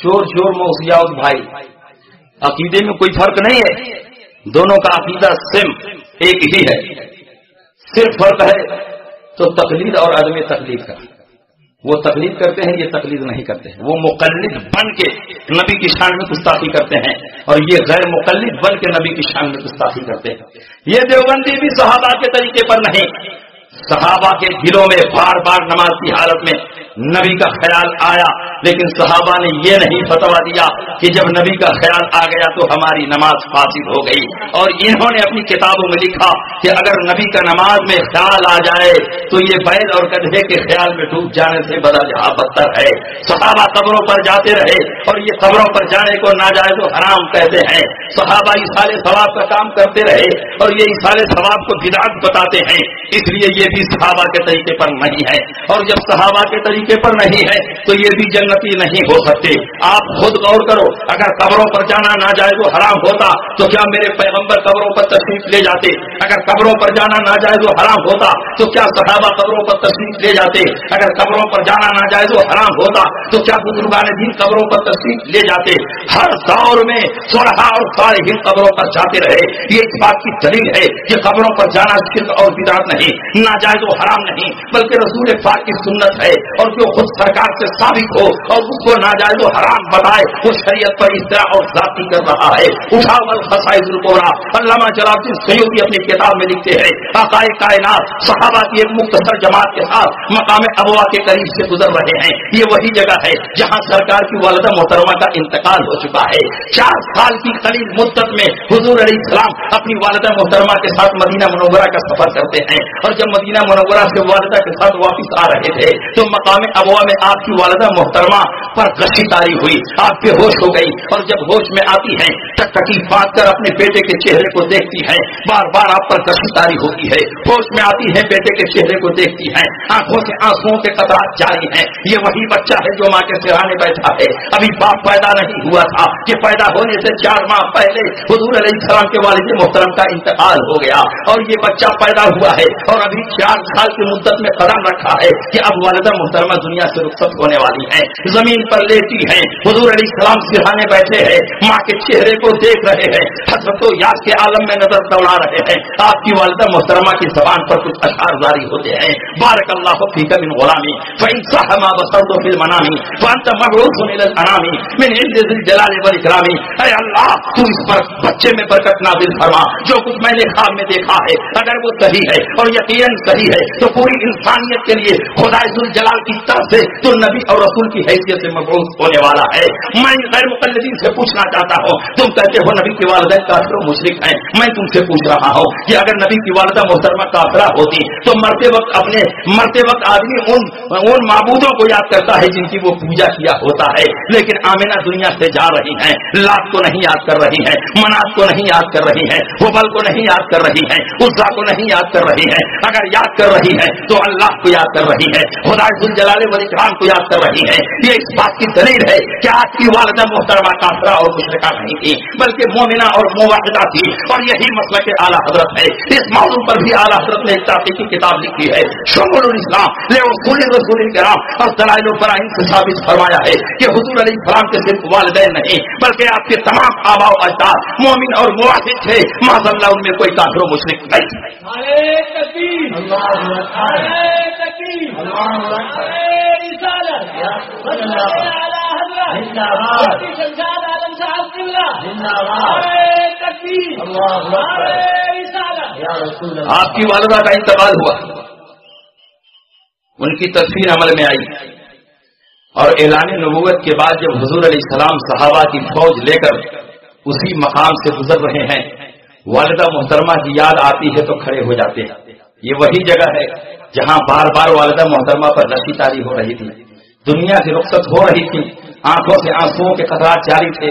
شور شور موسیاؤت بھائی، عقیدے میں کوئی فرق نہیں ہے، دونوں کا عقیدہ سیم ایک ہی ہے، صرف فرق ہے تو تقلید اور عدم تقلید کا۔ وہ تقلید کرتے ہیں، یہ تقلید نہیں کرتے ہیں، وہ مقلد بن کے نبی کی شان میں گستاخی کرتے ہیں، اور یہ غیر مقلد بن کے نبی کی شان میں گستاخی کرتے ہیں۔ یہ دیوبندی بھی صحابہ کے طریقے پر نہیں، صحابہ کے دلوں میں بار بار نماز کی حالت میں نبی کا خیال آیا، لیکن صحابہ نے یہ نہیں فتویٰ دیا کہ جب نبی کا خیال آ گیا تو ہماری نماز فاسد ہو گئی، اور انہوں نے اپنی کتابوں میں لکھا کہ اگر نبی کا نماز میں خیال آ جائے تو یہ بیل اور گدھے کے خیال میں ڈوب جانے سے بدتر ہے۔ صحابہ قبروں پر جاتے رہے، اور یہ قبروں پر جانے کو ناجائز و حرام کہتے ہیں۔ صحابہ ایصال ثواب کا کام کرتے رہے، اور یہ ایصال ثواب کو بدعت بتاتے ہیں، اس لیے یہ بھی صحابہ کے طریقے پر نہیں ہے، اور جب صحابہ کے طریقے پر نہیں ہے تو یہ بھی جنتی نہیں ہو سکتے۔ آپ خود غور کرو، اگر قبروں پر جانا ناجائز و حرام ہوتا تو کیا میرے پیغمبر قبروں پر تشریف لے جاتے؟ اگر قبروں پر جانا ناجائز و حرام ہوتا تو کیا صحابہ قبروں پر تشریف لے جاتے؟ اگر قبروں پر جانا ناجائز و حرام ہوتا تو کیا بزرگان دین قبروں پر تشریف لے جاتے؟ ہر دور میں صلحاء اور صالحین قبروں پر جاتے رہے۔ یہ اس بات کی دلیل ہے کہ قبروں پر جانا شرک اور بدعت نہیں، ناجائز و حرام نہیں، بلکہ رسول پاک کی سنت ہے، اور جو خود سرکار سے ثابت ہو اور اس کو ناجائز و حرام بتائے وہ شریعت پر اختراع اور ذاتی کر رہا ہے۔ اٹھاؤ الخصائص الکبریٰ، علامہ جلال الدین سیوطی اپنی کتاب میں لکھتے ہیں آقائے کائنات صحابہ کی ایک مختصر جماعت کے ساتھ مقام ابوا کے قریب سے گزر رہے ہیں۔ یہ وہی جگہ ہے جہاں سرکار کی والدہ محترمہ کا انتقال ہو چکا ہے۔ 4 سال کی قلیل مدت میں حضور علیہ السلام اپنی والدہ محترمہ کے ساتھ مدینہ منورہ کا سفر کرتے ہیں، اور جب مدینہ منورہ سے والدہ کے ساتھ واپس آ رہے تھے تو مقام ابوا میں آپ کی والدہ محترمہ پر غشی طاری ہوئی، آپ بے ہوش ہو گئی، اور جب ہوش میں آتی ہیں ٹکٹکی باندھ کر اپنے بیٹے کے چہرے کو دیکھتی ہیں، بار بار آپ پر غشی طاری ہوتی ہے، ہوش میں آتی ہے بیٹے کے چہرے کو دیکھتی ہیں، آنکھوں سے آنسوؤں کے قطرات جاری ہیں۔ یہ وہی بچہ ہے جو ماں کے سرانے بیٹھا ہے، ابھی باپ پیدا نہیں ہوا تھا کہ پیدا ہونے سے 4 ماہ پہلے حضور علیہ السلام کے والد محترم کا انتقال ہو گیا، اور یہ بچہ پیدا ہوا ہے اور ابھی 4 سال کی مدت میں قدم رکھا ہے کہ اب والدہ محترمہ دنیا سے رخصت ہونے والی ہیں، زمین پر لیٹی ہیں، حضور علیہ السلام سرہانے بیٹھے ہیں، ماں کے چہرے کو دیکھ رہے ہیں، حسرت و یاد کے عالم میں نظر دوڑا رہے ہیں۔ آپ کی والدہ محترمہ کی زبان پر کچھ اشعار جاری ہوتے ہیں، بارک اللہ فیک من غلامی فإن صح ما بصرت في المنام فأنت مبعوث إلى الأنام من عند ذي الجلال والإكرام۔ اے اللہ تو اس پر بچے میں برکت نازل فرما، جو کچھ میں نے خواب میں دیکھا ہے اگر وہ صحیح ہے اور یقیناً صحیح ہے تو پوری انسانیت کے لیے خدا ذوالجلال کی طرف سے تو نبی اور رسول کی حیثیت سے مبعوث ہونے والا ہے۔ میں غیر مقلدین سے پوچھنا چاہتا ہوں، تم کہتے ہو نبی کی والدین کافر و مشرک ہیں، میں تم سے پوچھ رہا ہوں کہ اگر نبی کی والدہ محترمہ کافرہ ہوتی تو مرتے وقت آدمی ان معبودوں کو یاد کرتا ہے جن کی وہ پوجا کیا ہوتا ہے، لیکن آمنہ دنیا سے جا رہی ہیں، لات کو نہیں یاد کر رہی ہیں، منات کو نہیں یاد کر رہی ہیں، ہبل کو نہیں یاد کر رہی ہیں، عزا کو نہیں یاد کر رہی ہیں، اگر یاد کر رہی ہیں تو اللہ کو یاد کر رہی ہے، خدا ذوالجلال والاکرام کو یاد کر رہی ہے۔ یہ اس بات کی دلیل ہے کہ آپ کی والدہ محترمہ کافرہ اور مشرکہ نہیں تھی بلکہ مومنہ اور موحدہ تھی، اور یہی مسلک اعلیٰ حضرت ہے۔ اس موضوع پر بھی اعلیٰ حضرت نے ایک تحقیقی کتاب لکھی ہے، شمول الاسلام لأصول رسول الکرام، اور دلائل و براہین سے ثابت فرمایا ہے کہ حضور علیہ السلام کے صرف والدین نہیں بلکہ آپ کے تمام آباء و اجداد مومن اور موحد تھے، معاذ اللہ ان میں کوئی کافر و مشرک نہیں۔ آپ کی والدہ کا انتقال ہوا، ان کی تصویر عمل میں آئی، اور اعلان نبوت کے بعد جب حضور علیہ السلام صحابہ کی فوج لے کر اسی مقام سے گزر رہے ہیں، والدہ محترمہ کی یاد آتی ہے تو کھڑے ہو جاتے ہیں۔ یہ وہی جگہ ہے جہاں بار بار والدہ محترمہ پر رشی طاری ہو رہی تھی، دنیا سے رخصت ہو رہی تھی، آنکھوں سے آنسوؤں کے قطرات جاری تھے،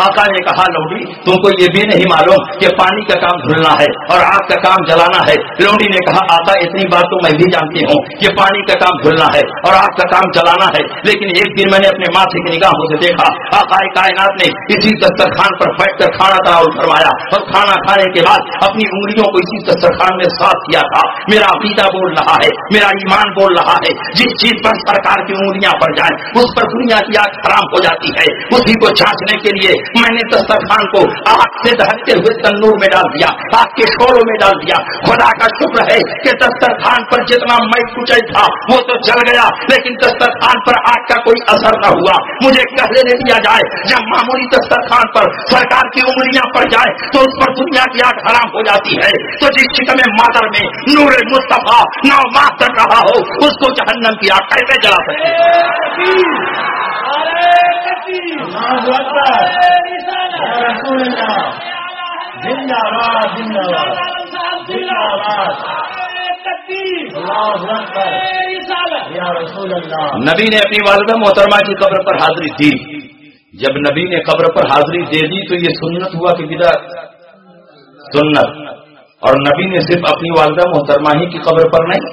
آقا نے کہا لونڈی تم کو یہ بھی نہیں معلوم کہ پانی کا کام دھلنا ہے اور آگ کا کام جلانا ہے؟ لونڈی نے کہا آقا اتنی بات تو میں بھی جانتی ہوں کہ پانی کا کام دھلنا ہے اور آگ کا کام جلانا ہے، لیکن ایک دن میں نے اپنے ماتھے کی نگاہوں سے دیکھا آقا کائنات نے اسی دسترخوان پر بیٹھ کر کھانا تناول فرمایا اور کھانا کھانے کے بعد اپنی انگلیوں کو اسی دسترخوان میں صاف کیا تھا۔ میرا عقیدہ بول رہا ہے، میرا ایمان بول رہا ہے، جس چیز پر سرکار کی انگلیاں پڑ جائیں اس پر دنیا کی آگ حرام ہو جاتی ہے۔ اسی کو جانچنے کے لیے میں نے دسترخوان کو آگ سے دہکتے ہوئے تنور میں ڈال دیا، آگ کے شعلوں میں ڈال دیا۔ خدا کا شکر ہے کہ دسترخوان پر جتنا میں کچل تھا وہ تو جل گیا، لیکن دسترخوان پر آگ کا کوئی اثر نہ ہوا۔ مجھے کہہ لینے دیا جائے جب معمولی دسترخوان پر سرکار کی انگلیاں پڑ جائے تو اس پر دنیا کی آگ حرام ہو جاتی ہے، تو جس شکم مادر میں نور مصطفیٰ نو ماہ تک رہا ہو اس کو جہنم کی آگ کیسے جلا سکتے؟ نبی نے اپنی والدہ محترمہ کی قبر پر حاضری دی۔ جب نبی نے قبر پر حاضری دے دی تو یہ سنت ہوا کہ بدعت؟ سنت۔ اور نبی نے صرف اپنی والدہ محترمہ ہی کی قبر پر نہیں،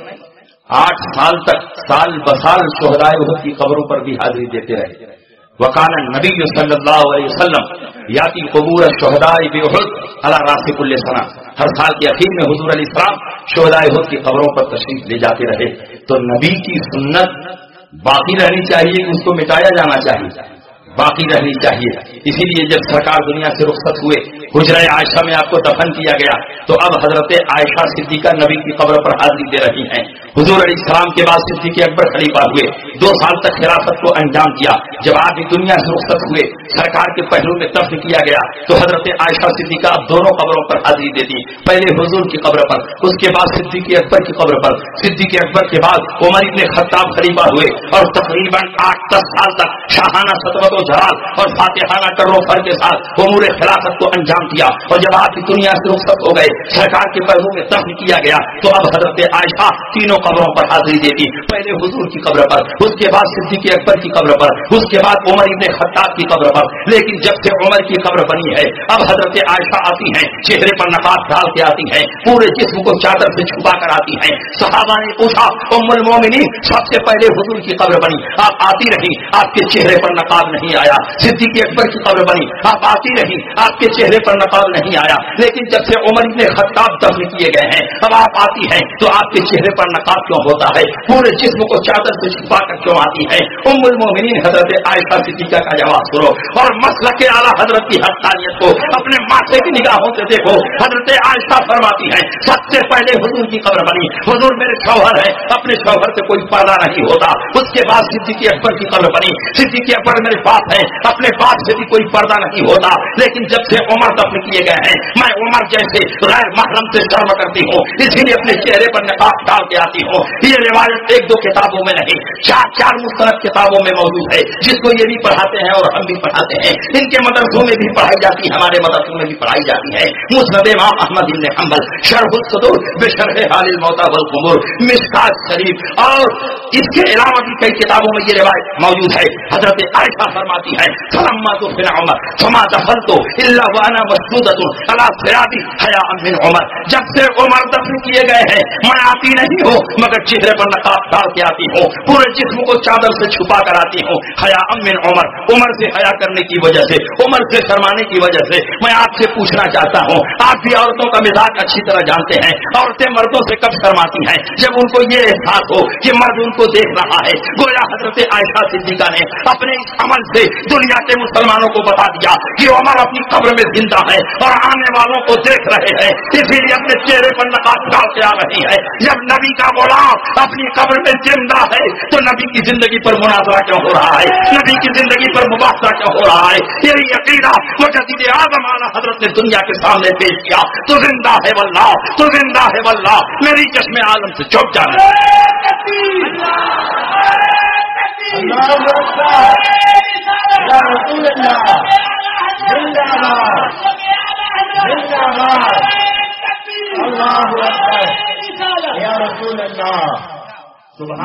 8 سال تک سال بسال شہدائے احد کی قبروں پر بھی حاضری دیتے رہے۔ وکان النبی صلی اللہ علیہ وسلم یاتی قبور الشہداء باحد علی راس کل سنہ، ہر سال کے اخیر میں حضور علیہ السلام شہدائے احد کی قبروں پر تشریف لے جاتے رہے۔ تو نبی کی سنت باقی رہنی چاہیے کہ اس کو مٹایا جانا چاہیے؟ باقی رہنی چاہیے۔ اسی لیے جب سرکار دنیا سے رخصت ہوئے، حجرہ عائشہ میں آپ کو دفن کیا گیا، تو اب حضرت عائشہ صدیقہ نبی کی قبر پر حاضری دے رہی ہیں۔ حضور علیہ السلام کے بعد صدیق اکبر خلیفہ ہوئے، 2 سال تک خلافت کو انجام دیا۔ جب آپ دنیا سے رخصت ہوئے، سرکار کے پہلو میں دفن کیا گیا، تو حضرت عائشہ صدیقہ اب دونوں قبروں پر حاضری دے دی، پہلے حضور کی قبر پر، اس کے بعد صدیق اکبر کی قبر پر۔ صدیق اکبر کے بعد عمر ابن خطاب خلیفہ ہوئے اور تقریباً 8-10 سال تک شاہانہ سطوت و جلال اور فاتحانہ کرو فر کے ساتھ امور خلافت کو انجام دیا۔ اور جب آپ کی دنیا سے رخصت ہو گئے، سرکار کے پہلو میں دفن کیا گیا، تو اب حضرت عائشہ تینوں قبروں پر حاضری دے دی، پہلے حضور کی قبر پر، اس کے بعد صدیق اکبر کی قبر پر، اس کے بعد عمر ابن خطاب کی قبر پر۔ لیکن جب سے عمر کی قبر بنی ہے، اب حضرت عائشہ آتی ہیں، چہرے پر نقاب ڈال کے آتی ہیں، پورے جسم کو چادر سے چھپا کر آتی ہیں۔ صحابہ نے پوچھا ام المومنین سب سے پہلے حضور کی قبر بنی، آپ آتی رہی، آپ کے چہرے پر نقاب نہیں آیا۔ صدیق اکبر کی قبر بنی، آپ آتی رہی، آپ کے چہرے پر نقاب نہیں آیا۔ لیکن جب سے عمر ابن خطاب دفن کیے گئے ہیں، اب آپ آتی ہیں تو آپ کے چہرے پر نقاب کیوں ہوتا ہے؟ پورے جسم کو چادر سے چھپا کر کیوں آتی ہے؟ ام المومنین حضرت عائشہ صدیقہ کا جواب سنو اور مسلک اعلیٰ حضرت کی حقانیت کو اپنے ماتھے کی نگاہوں سے دیکھو۔ حضرت عائشہ فرماتی ہیں سب سے پہلے حضور کی قبر بنی، حضور میرے شوہر ہے، اپنے شوہر سے کوئی پردہ نہیں ہوتا۔ اس کے بعد صدیق اکبر کی قبر بنی، صدیق اکبر میرے باپ ہے، اپنے باپ سے بھی کوئی پردہ نہیں ہوتا۔ لیکن جب سے عمر دفن کیے گئے ہیں، میں عمر جیسے غیر محرم سے شرم کرتی ہوں، اسی لیے اپنے چہرے پر نقاب ڈال کے آتی ہوں۔ یہ روایت 1-2 کتابوں میں نہیں، 4 مستند کتابوں میں موجود ہے، جس کو یہ بھی پڑھاتے ہیں اور ہم بھی پڑھاتے ہیں۔ ان کے مدرسوں میں بھی پڑھائی جاتی ہے، ہمارے مدرسوں میں بھی پڑھائی جاتی ہے۔ مسند امام احمد بن حنبل، شرح الصدور بشرح حال الموتى والقبور، مشکات شریف، اور اس کے علاوہ بھی کئی کتابوں میں یہ روایت موجود ہے۔ حضرت عائشہ فرماتی ہے فلما دفن عمر فما دخلت الا وانا مسجودۃ علی صراطی حیاء من عمر، جب سے عمر دفن کیے گئے ہیں میں آتی نہیں ہوں مگر چہرے پر نقاب ڈال کے آتی ہوں، پورے جسم کو چادر سے چھپا کر آتی ہوں۔ حیاء من عمر، عمر سے حیا کرنے کی وجہ سے، عمر سے شرمانے کی وجہ سے۔ میں آپ سے پوچھنا چاہتا ہوں، آپ بھی عورتوں کا مزاج اچھی طرح جانتے ہیں، عورتیں مردوں سے کب شرماتی ہیں؟ جب ان کو یہ احساس ہو کہ مرد ان کو دیکھ رہا ہے۔ گویا حضرت عائشہ صدیقہ نے اپنے اس عمل سے دنیا کے مسلمانوں کو بتا دیا کہ عمر اپنی قبر میں زندہ ہے اور آنے والوں کو دیکھ رہے ہیں، اسی لیے اپنے چہرے پر نقاب ڈال کے آ رہی ہے۔ جب نبی کا غلام اپنی قبر میں زندہ ہے تو نبی کی زندگی پر مناظرہ کیوں ہو رہا ہے؟ نبی کی زندگی پر مباحثہ کیوں ہو رہا ہے؟ یہی عقیدہ مجدد اعظم اعلی حضرت نے دنیا کے سامنے پیش کیا۔ تو زندہ ہے واللہ، تو زندہ ہے واللہ، میری چشم عالم سے چھپ جانا۔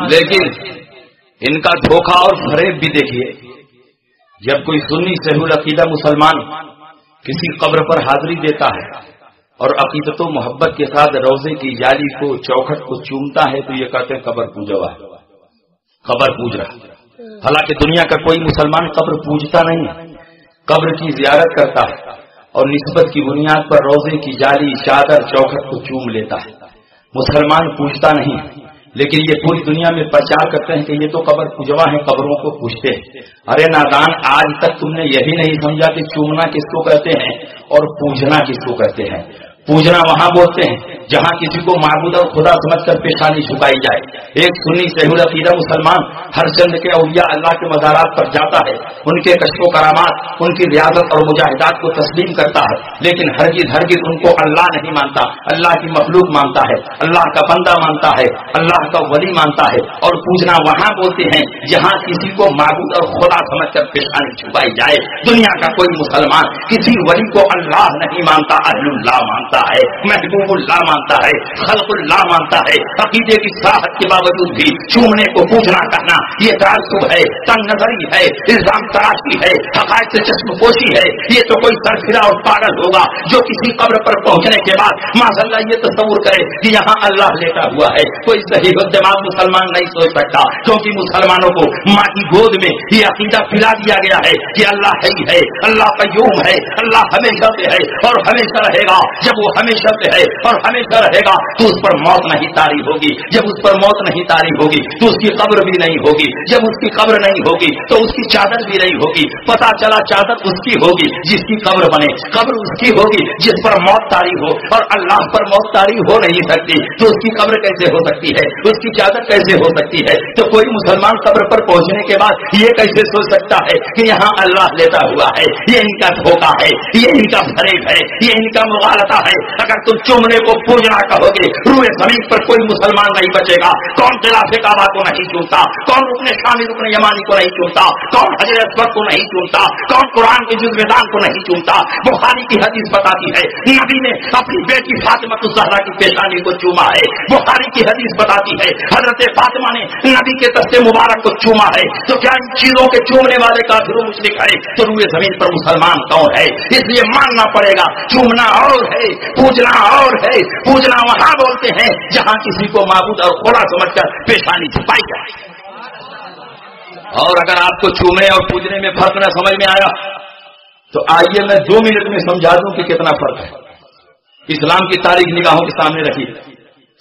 لیکن ان کا دھوکہ اور فریب بھی دیکھیے، جب کوئی سنی صحیح العقیدہ مسلمان کسی قبر پر حاضری دیتا ہے اور عقیدت و محبت کے ساتھ روزے کی جالی کو چوکھٹ کو چومتا ہے تو یہ کہتے ہیں قبر پوجا ہے، قبر پوج رہا۔ حالانکہ دنیا کا کوئی مسلمان قبر پوجتا نہیں، قبر کی زیارت کرتا ہے اور نسبت کی بنیاد پر روزے کی جالی چادر چوکھٹ کو چوم لیتا ہے۔ مسلمان پوجتا نہیں، لیکن یہ پوری دنیا میں پرچار کرتے ہیں کہ یہ تو قبر پوجوا ہیں، قبروں کو پوجتے ہیں۔ ارے نادان، آج تک تم نے یہی نہیں سمجھا کہ چومنا کس کو کہتے ہیں اور پوجنا کس کو کہتے ہیں۔ پوجنا وہاں بولتے ہیں جہاں کسی کو معبود اور خدا سمجھ کر پیشانی جھکائی جائے۔ ایک سنی صحیح العقیدہ مسلمان ہر چند کے اولیاء اللہ کے مزارات پر جاتا ہے، ان کے کشف و کرامات، ان کی ریاضت اور مجاہدات کو تسلیم کرتا ہے، لیکن ہرگز ان کو اللہ نہیں مانتا، اللہ کی مخلوق مانتا ہے، اللہ کا بندہ مانتا ہے، اللہ کا ولی مانتا ہے۔ اور پوجنا وہاں بولتے ہیں جہاں کسی کو معبود اور خدا سمجھ کر پیشانی جھکائی جائے۔ دنیا کا کوئی مسلمان کسی ولی کو اللہ نہیں مانتا، اہل اللہ مانتا ہے، محبوب اللہ مانتا ہے، خلق اللہ مانتا ہے۔ عقیدے کی صحت کے باوجود بھی چومنے کو پوجنا کہنا یہ تعصب ہے، تنگ نظری ہے، الزام تراشی ہے، حقائق سے چشم پوشی ہے۔ یہ تو کوئی سرفرا اور پاگل ہوگا جو کسی قبر پر پہنچنے کے بعد ماشاء اللہ یہ تصور کرے کہ یہاں اللہ لیٹا ہوا ہے۔ کوئی صحیح الدماغ مسلمان نہیں سوچ سکتا، کیونکہ مسلمانوں کو ماں کی گود میں یہ عقیدہ پلا دیا گیا ہے کہ اللہ حی ہے، اللہ قیوم ہے، اللہ ہمیشہ سے ہے اور ہمیشہ رہے گا۔ جب وہ ہمیشہ سے ہے اور ہمیشہ رہے گا تو اس پر موت نہیں طاری ہوگی، جب اس پر موت نہیں طاری ہوگی تو اس کی قبر بھی نہیں ہوگی، جب اس کی قبر نہیں ہوگی تو اس کی چادر بھی نہیں ہوگی۔ پتا چلا چادر اس کی ہوگی جس کی قبر بنے، قبر اس کی ہوگی جس پر موت طاری ہو، اور اللہ پر موت طاری ہو نہیں سکتی تو اس کی قبر کیسے ہو سکتی ہے، اس کی چادر کیسے ہو سکتی ہے؟ تو کوئی مسلمان قبر پر پہنچنے کے بعد یہ کیسے سوچ سکتا ہے کہ یہاں اللہ لیتا ہوا ہے؟ یہ ان کا دھوکہ ہے، یہ ان کا فریب ہے، یہ ان کا مغالطہ ہے۔ اگر تم چومنے کو پوجنا کہو گے روئے زمین پر کوئی مسلمان نہیں بچے گا۔ کون خلاف کعبہ کو نہیں چومتا، کون رکن شامی رکن یمانی کو نہیں چومتا، کون حجر اسود کو نہیں چومتا، کون قرآن کے جزو دان کو نہیں چومتا؟ بخاری کی حدیث بتاتی ہے نبی نے اپنی بیٹی فاطمہ الزہرا کی پیشانی کو چوما ہے۔ بخاری کی حدیث بتاتی ہے حضرت فاطمہ نے نبی کے دست مبارک کو چوما ہے۔ تو کیا ان چیزوں کے چومنے والے کافر و مشرک ہے تو روئے زمین پر مسلمان کون ہے؟ اس لیے ماننا پڑے گا چومنا اور ہے، پوجنا اور ہے۔ پوجنا وہاں بولتے ہیں جہاں کسی کو معبود اور خدا سمجھ کر پیشانی چھپائی جائے۔ اور اگر آپ کو چومنے اور پوجنے میں فرق نہ سمجھ میں آیا تو آئیے میں 2 منٹ میں سمجھا دوں کہ کتنا فرق ہے۔ اسلام کی تاریخ نگاہوں کے سامنے رکھی،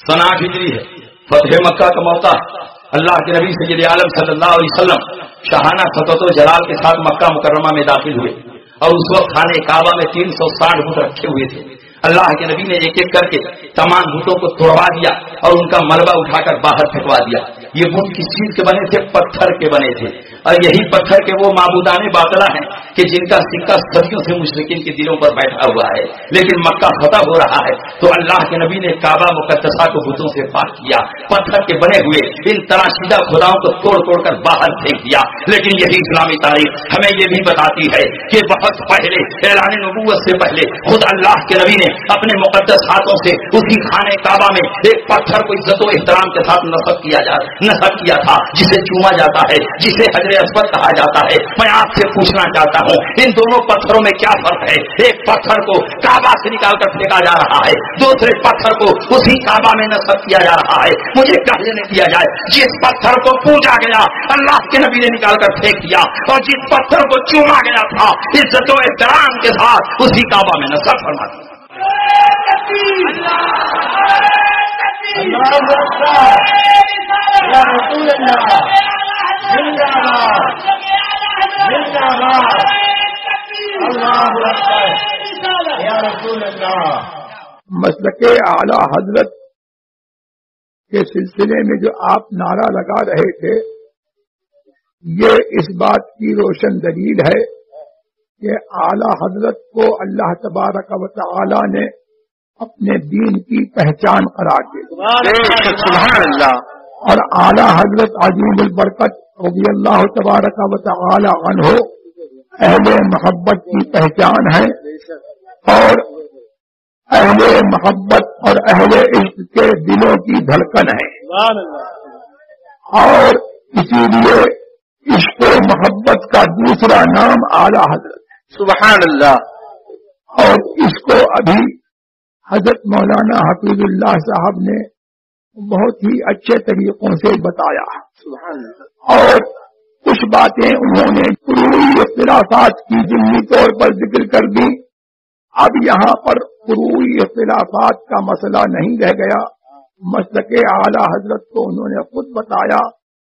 سن 8 ہجری ہے، فتح مکہ کا موقع ہے۔ اللہ کے نبی سید عالم صلی اللہ علیہ وسلم شاہانہ فتح و جلال کے ساتھ مکہ مکرمہ میں داخل ہوئے، اور اس وقت خانہ کعبہ میں 360 بت رکھے ہوئے تھے۔ اللہ کے نبی نے ایک ایک کر کے تمام بتوں کو توڑوا دیا اور ان کا ملبہ اٹھا کر باہر پھینکوا دیا۔ یہ بت کس چیز کے بنے تھے؟ پتھر کے بنے تھے، اور یہی پتھر کے وہ معبودان باطلہ ہیں کہ جن کا سکہ صدیوں سے مشرکین کے دلوں پر بیٹھا ہوا ہے۔ لیکن مکہ فتح ہو رہا ہے تو اللہ کے نبی نے کعبہ مقدسہ کو بتوں سے پاک کیا، پتھر کے بنے ہوئے ان تراشیدہ خداؤں کو توڑ توڑ کر باہر پھینک دیا۔ لیکن یہی اسلامی تاریخ ہمیں یہ بھی بتاتی ہے کہ بہت پہلے اعلان نبوت سے پہلے خود اللہ کے نبی نے اپنے مقدس ہاتھوں سے اسی خانہ کعبہ میں ایک پتھر کو عزت و احترام کے ساتھ نصب کیا تھا جسے چوما جاتا ہے، جسے حجر اسود کہا جاتا ہے۔ میں آپ سے پوچھنا چاہتا ہوں ان دونوں پتھروں میں کیا فرق ہے؟ ایک پتھر کو کعبہ سے نکال کر پھینکا جا رہا ہے، دوسرے پتھر کو اسی کعبہ میں نصب کیا جا رہا ہے۔ مجھے کہنے نہیں دیا جائے جس پتھر کو پوجا گیا اللہ کے نبی نے نکال کر پھینک دیا، اور جس پتھر کو چوما گیا تھا عزت و احترام کے ساتھ اسی کعبہ میں نصب فرما دیا۔ مسلک اعلی حضرت کے سلسلے میں جو آپ نعرہ لگا رہے تھے، یہ اس بات کی روشن دلیل ہے کہ اعلی حضرت کو اللہ تبارک و تعالی نے اپنے دین کی پہچان قرار دی۔ سبحان اللہ۔ اور اعلی حضرت عظیم البرکت رضی اللہ تبارک و تعالی عنہ اہل محبت کی پہچان ہے، اور اہل محبت اور اہل عشق کے دلوں کی دھڑکن ہے، اور اسی لیے عشق و محبت کا دوسرا نام اعلی حضرت ہے۔ سبحان اللہ۔ اور اس کو ابھی حضرت مولانا حفیظ اللہ صاحب نے بہت ہی اچھے طریقوں سے بتایا، سبحان اللہ۔ اور کچھ باتیں انہوں نے فروعی اختلافات کی ضمنی طور پر ذکر کر دی۔ اب یہاں پر فروعی اختلافات کا مسئلہ نہیں رہ گیا۔ مسلک اعلی حضرت کو انہوں نے خود بتایا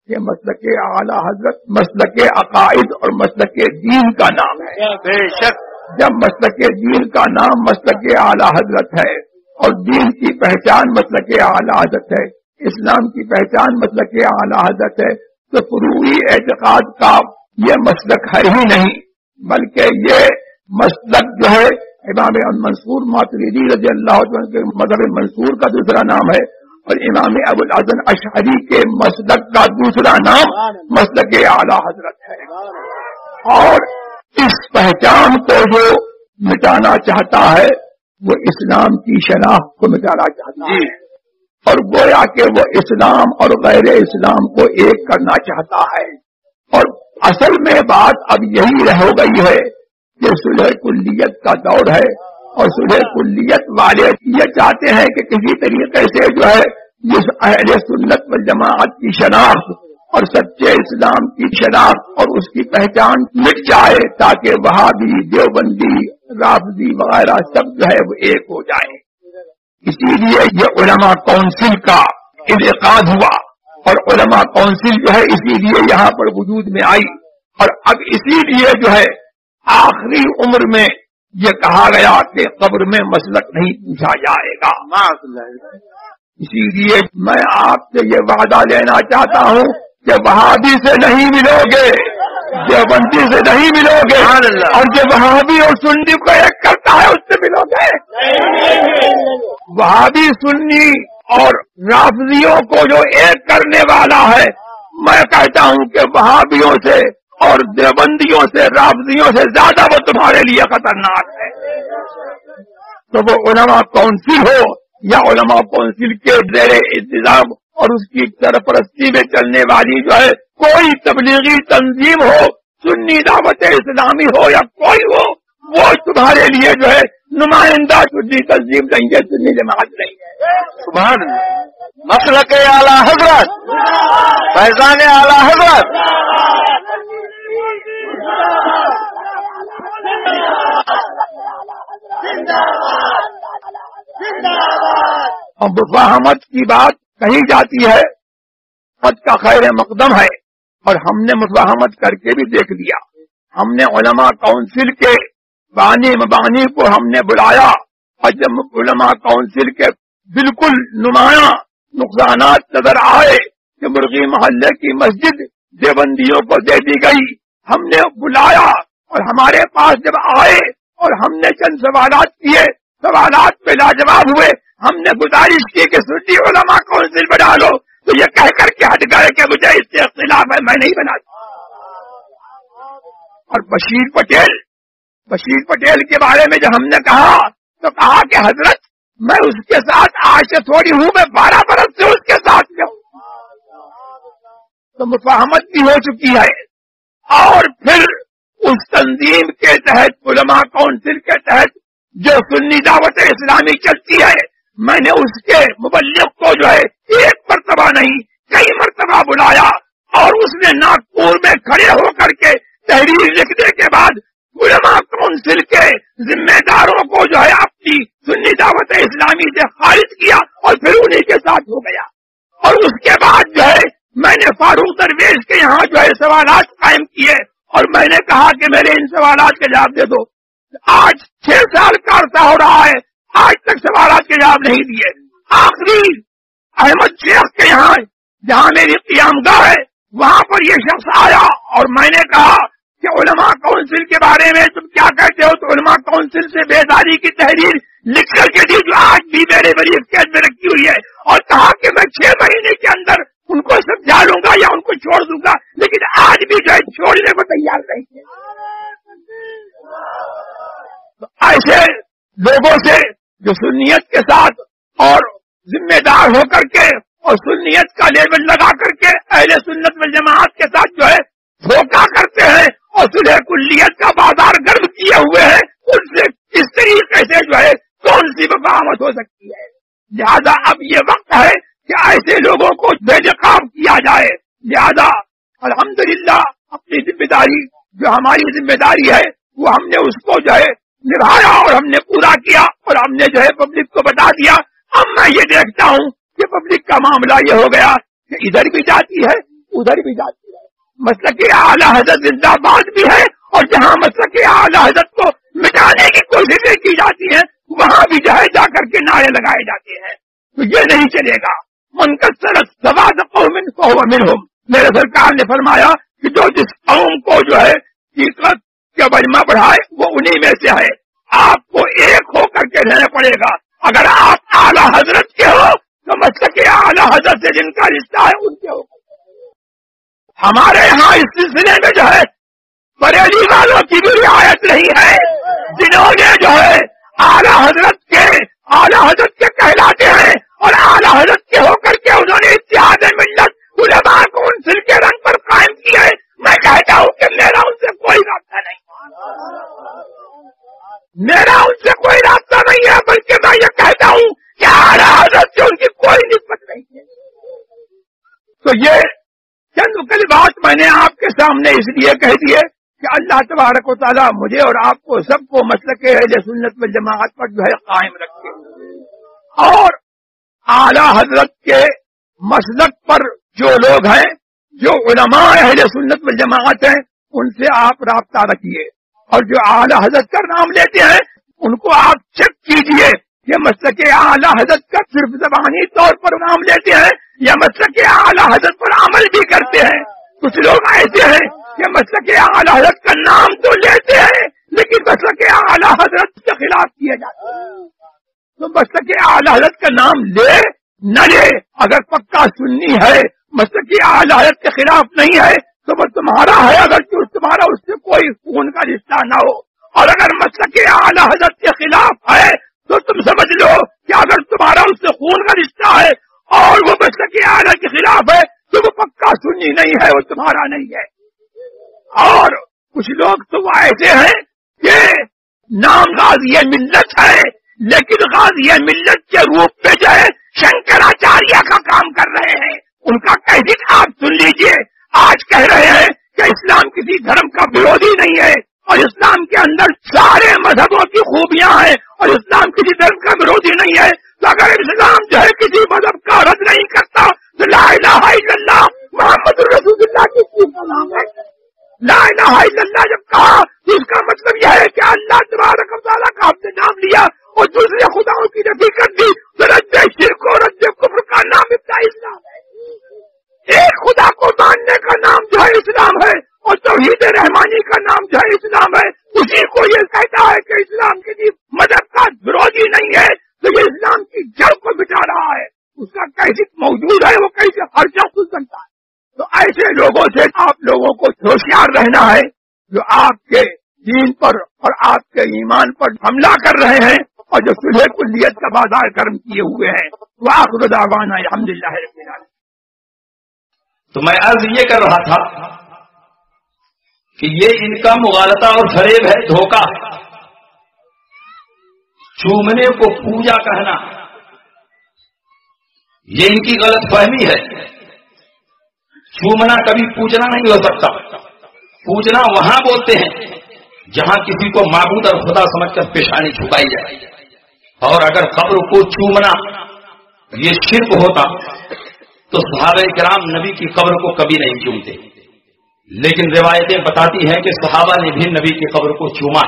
کہ مسلک اعلی حضرت مسلک عقائد اور مسلک دین کا نام ہے۔ بے شک۔ جب مسلک دین کا نام مسلک اعلی حضرت ہے اور دین کی پہچان مسلک اعلی حضرت ہے، اسلام کی پہچان مسلک اعلی حضرت ہے، تو فروعی اعتقاد کا یہ مسلک ہے ہی نہیں، بلکہ یہ مسلک جو ہے امام منصور ماتریدی رضی اللہ عنہ کے مذہب منصور کا دوسرا نام ہے، اور امام ابو الحسن اشعری کے مسلک کا دوسرا نام مسلک اعلی حضرت ہے۔ اور اس پہچان کو جو مٹانا چاہتا ہے وہ اسلام کی شناخت کو مٹانا چاہتا ہے، اور گویا کہ وہ اسلام اور غیر اسلام کو ایک کرنا چاہتا ہے۔ اور اصل میں بات اب یہی رہ گئی ہے کہ صلح کلیت کا دور ہے، اور صلح کلیت والے یہ چاہتے ہیں کہ کسی طریقے سے جو ہے جس اہل سنت والجماعت کی شناخت اور سچے اسلام کی شناخت اور اس کی پہچان مٹ جائے، تاکہ وہابی، دیوبندی، رافضی وغیرہ سب جو ہے وہ ایک ہو جائیں۔ اسی لیے یہ علماء کونسل کا انعقاد ہوا، اور علماء کونسل جو ہے اسی لیے یہاں پر وجود میں آئی، اور اب اسی لیے جو ہے آخری عمر میں یہ کہا گیا کہ قبر میں مسلک نہیں پوچھا جائے گا۔ اسی لیے میں آپ سے یہ وعدہ لینا چاہتا ہوں کہ وہابی سے نہیں ملو گے، دیوبندی سے نہیں ملو گے، اور جو وہابی اور سنی کو ایک کرتا ہے اس سے ملو گے۔ وہابی، سنی اور رافضیوں کو جو ایک کرنے والا ہے، میں کہتا ہوں کہ وہابیوں سے اور دیوبندیوں سے، رافضیوں سے زیادہ وہ تمہارے لیے خطرناک ہے۔ تو وہ علماء کونسل ہو یا علماء کونسل کے زیر انتظام اور اس کی سرپرستی میں چلنے والی جو ہے کوئی تبلیغی تنظیم ہو، سنی دعوت اسلامی ہو یا کوئی ہو، وہ تمہارے لیے جو ہے نمائندہ سنی تنظیم نہیں ہے، سنی جماعت نہیں ہے۔ سبحان اللہ۔ مسلک اعلی حضرت، فیضان اعلی حضرت۔ اور مفاہمت کی بات کہی جاتی ہے، خط کا خیر مقدم ہے، اور ہم نے مفاہمت کر کے بھی دیکھ لیا۔ ہم نے علماء کونسل کے بانی مبانی کو ہم نے بلایا، اور جب علماء کونسل کے بالکل نمایاں نقصانات نظر آئے کہ مرغی محلے کی مسجد دیوبندیوں کو دے دی گئی، ہم نے بلایا اور ہمارے پاس جب آئے اور ہم نے چند سوالات کیے، سوالات پہ لاجواب ہوئے، ہم نے گزارش کی کہ سنی علماء کونسل بنا لو، تو یہ کہہ کر کے ہٹ گئے کہ مجھے اس سے اختلاف ہے، میں نہیں بناتا۔ اور بشیر پٹیل کے بارے میں جب ہم نے کہا تو کہا کہ حضرت میں اس کے ساتھ آج سے تھوڑی ہوں، میں 12 برس سے اس کے ساتھ ہوں۔ تو مفاہمت بھی ہو چکی ہے، اور پھر اس تنظیم کے تحت، علماء کونسل کے تحت جو سنی دعوت اسلامی چلتی ہے، میں نے اس کے مبلغ کو جو ہے ایک مرتبہ نہیں کئی مرتبہ بلایا، اور اس نے ناگپور میں کھڑے ہو کر کے تحریر لکھنے کے بعد علماء کونسل کے ذمہ داروں کو جو ہے اپنی سنی دعوت اسلامی سے خارج کیا، اور پھر انہیں کے ساتھ ہو گیا۔ اور اس کے بعد جو ہے میں نے فاروق درویش کے یہاں جو ہے سوالات قائم کیے، اور میں نے کہا کہ میرے ان سوالات کے جواب دے دو۔ آج 6 سال کا عرصہ ہو رہا ہے، آج تک سوالات کے جواب نہیں دیے۔ آخری احمد شیخ کے یہاں جہاں میری قیام گاہ ہے، وہاں پر یہ شخص آیا، اور میں نے کہا کہ علماء کونسل کے بارے میں تم کیا کہتے ہو؟ تو علماء کونسل سے بیداری کی تحریر لکھ کر کے دی، جو آج بھی میرے بریف کیس میں رکھی ہوئی ہے، اور کہا کہ میں 6 مہینے کے اندر ان کو سمجھا لوں گا یا ان کو چھوڑ دوں گا، لیکن آج بھی جو ہے چھوڑنے کو تیار نہیں ہے۔ تو ایسے لوگوں سے جو سنیت کے ساتھ اور ذمہ دار ہو کر کے اور سنیت کا لیبل لگا کر کے اہل سنت والجماعت کے ساتھ جو ہے دھوکہ کرتے ہیں اور کلیت کا بازار گرم کیے ہوئے ہیں، ان سے کس طریقے سے جو ہے کون سی بغاوت ہو سکتی ہے؟ لہذا اب یہ وقت ہے کہ ایسے لوگوں کو بے نقاب کیا جائے. لہذا الحمدللہ اپنی ذمہ داری جو ہماری ذمہ داری ہے وہ ہم نے اس کو جو ہے نبھایا اور ہم نے پورا کیا اور ہم نے جو ہے پبلک کو بتا دیا. اب میں یہ دیکھتا ہوں کہ پبلک کا معاملہ یہ ہو گیا کہ ادھر بھی جاتی ہے ادھر بھی جاتی ہے. مسلک اعلیٰ حضرت زندہ باد بھی ہے اور جہاں مسلک اعلیٰ حضرت کو مٹانے کی کوششیں کی جاتی ہیں وہاں بھی جو ہے جا کر کے نعرے لگائے جاتے ہیں. تو یہ نہیں چلے گا. منکسرت سواد قوم فہو منہم. میرے سرکار نے فرمایا کہ جو جس قوم کو جو ہے حقیقت کا مجمع بڑھائے وہ انہی میں سے ہے. آپ کو ایک ہو کر کے رہنا پڑے گا. اگر آپ اعلیٰ حضرت کے ہو تو مسلک اعلیٰ حضرت سے جن کا رشتہ ہے ان کے ہو. ہمارے یہاں اس سلسلے میں جو ہے بریلی والوں کی بھی رعایت نہیں ہے، جنہوں نے جو ہے اعلیٰ حضرت کے کہلاتے ہیں اور اعلیٰ حضرت کے ہو کر کے انہوں نے اتحاد ملت علماء کونسل کے رنگ پر قائم کیا ہے. میں کہتا ہوں کہ میرا ان سے کوئی رابطہ نہیں، میرا ان سے کوئی رابطہ نہیں ہے، بلکہ میں یہ کہتا ہوں کہ اعلیٰ حضرت سے ان کی کوئی نسبت نہیں ہے. تو یہ چند کلمات میں نے آپ کے سامنے اس لیے کہہ دیے کہ اللہ تبارک و تعالیٰ مجھے اور آپ کو سب کو مسلک اہل سنت والجماعت پر جو ہے قائم رکھے اور اعلیٰ حضرت کے مسلک پر جو لوگ ہیں جو علماء اہل سنت والجماعت ہیں ان سے آپ رابطہ رکھیے اور جو اعلیٰ حضرت کا نام لیتے ہیں ان کو آپ چیک کیجئے کہ مسلک اعلیٰ حضرت کا صرف زبانی طور پر نام لیتے ہیں یا مسلک اعلیٰ حضرت پر عمل بھی کرتے ہیں. کچھ لوگ ایسے ہیں کہ مسلک اعلیٰ حضرت کا نام تو لیتے ہیں لیکن مسلک اعلیٰ حضرت کے خلاف کیے جاتے ہیں. تو مسلک اعلیٰ حضرت کا نام لے نہ لے، اگر پکا سنی ہے مسلک اعلیٰ حضرت کے خلاف نہیں ہے تو وہ تمہارا ہے، اگر تمہارا اس سے کوئی خون کا رشتہ نہ ہو. اور اگر مسلک اعلیٰ حضرت کے خلاف ہے تو تم سمجھ لو کہ اگر تمہارا اس سے خون کا رشتہ ہے اور وہ مسلک اعلیٰ کے خلاف ہے تو وہ پکا سنی نہیں ہے، وہ تمہارا نہیں ہے. اور کچھ لوگ تو وہ ایسے ہیں کہ نام غازی ملت ہے لیکن غازی ملت کے روپ میں جو ہے شنکراچاریہ کا کام کر رہے ہیں. ان کا کیسٹ آپ سن لیجئے. آج کہہ رہے ہیں کہ اسلام کسی دھرم کا ورودھی نہیں ہے اور اسلام کے اندر سارے مذہبوں کی خوبیاں ہیں اور اسلام کسی دھرم کا ورودھی نہیں ہے. تو اگر اسلام جو ہے کسی مذہب کا رد نہیں کرتا تو لا الہ الا اللہ محمد رسول اللہ کی چیز کا نام ہے. لا الہ الا اللہ جب کہا تو اس کا مطلب یہ ہے کہ اللہ تبارک و تعالیٰ کا آپ نے نام لیا اور دوسرے خداؤں کی نفی کر دی تو رد شرک اور رد کفر کا نام ابتدا اسلام ہے. ایک خدا کو ماننے کا نام جو ہے اسلام ہے اور توحید رحمانی کا نام جو ہے اسلام ہے. اسی کو یہ کہتا ہے کہ اسلام کسی مذہب کا ورودھی نہیں ہے تو یہ اسلام کی جڑ کو مٹا رہا ہے. اس کا کیسے موجود ہے وہ کیسے ہر شخص سن سکتا ہے. تو ایسے لوگوں سے آپ لوگوں کو ہوشیار رہنا ہے جو آپ کے دین پر اور آپ کے ایمان پر حملہ کر رہے ہیں اور جو صلح کلیت کا بازار گرم کیے ہوئے ہیں. وآخر دعوانا الحمدللہ رب العالمین. تو میں عرض یہ کر رہا تھا کہ یہ ان کا مغالطہ اور فریب ہے، دھوکہ. چومنے کو پوجا کہنا یہ ان کی غلط فہمی ہے. چومنا کبھی پوجنا نہیں ہو سکتا. پوجنا وہاں بولتے ہیں جہاں کسی کو معبود اور خدا سمجھ کر پیشانی چھپائی جائے. اور اگر قبر کو چومنا یہ شرک ہوتا تو صحابہ کرام نبی کی قبر کو کبھی نہیں چومتے. لیکن روایتیں بتاتی ہیں کہ صحابہ نے بھی نبی کی قبر کو چوما.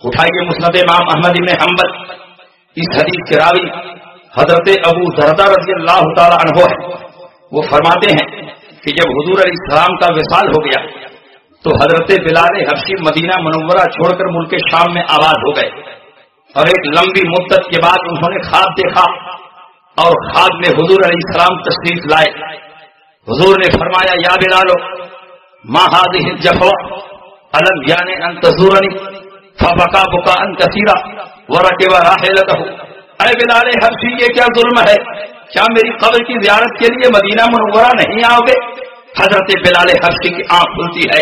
اٹھائیے مسند امام احمد بن حنبل. اس حدیث کے راوی حضرت ابو دردہ رضی اللہ تعالی عنہ ہے. وہ فرماتے ہیں کہ جب حضور علیہ السلام کا وصال ہو گیا تو حضرت بلال حبشی مدینہ منورہ چھوڑ کر ملک شام میں آباد ہو گئے اور ایک لمبی مدت کے بعد انہوں نے خواب دیکھا اور خواب میں حضور علیہ السلام تشریف لائے. حضور نے فرمایا یا بلال ما هذه الجفوة الم یعنی ان تزورنی فبکا بکاء کثیرا ورکب راحلته. اے بلال حبشی یہ کیا ظلم ہے؟ کیا میری قبر کی زیارت کے لیے مدینہ منورہ نہیں آؤ گے؟ حضرت بلال حبشی کی آنکھ کھلتی ہے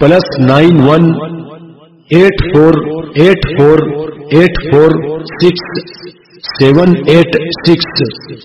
+91 8484846786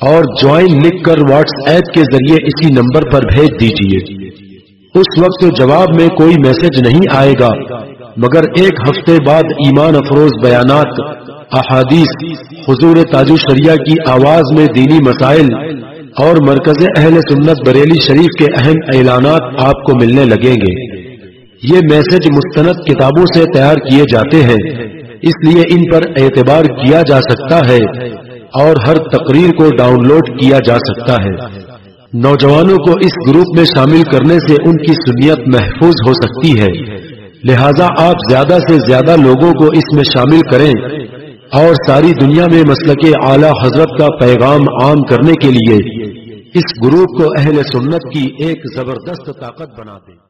اور جوائن لکھ کر واٹس ایپ کے ذریعے اسی نمبر پر بھیج دیجیے۔ اس وقت جواب میں کوئی میسج نہیں آئے گا، مگر ایک ہفتے بعد ایمان افروز بیانات، احادیث، حضور تاج الشریعہ کی آواز میں دینی مسائل اور مرکز اہل سنت بریلی شریف کے اہم اعلانات آپ کو ملنے لگیں گے۔ یہ میسج مستند کتابوں سے تیار کیے جاتے ہیں، اس لیے ان پر اعتبار کیا جا سکتا ہے اور ہر تقریر کو ڈاؤن لوڈ کیا جا سکتا ہے۔ نوجوانوں کو اس گروپ میں شامل کرنے سے ان کی سنیت محفوظ ہو سکتی ہے، لہذا آپ زیادہ سے زیادہ لوگوں کو اس میں شامل کریں اور ساری دنیا میں مسلک اعلی حضرت کا پیغام عام کرنے کے لیے اس گروپ کو اہل سنت کی ایک زبردست طاقت بنا دیں۔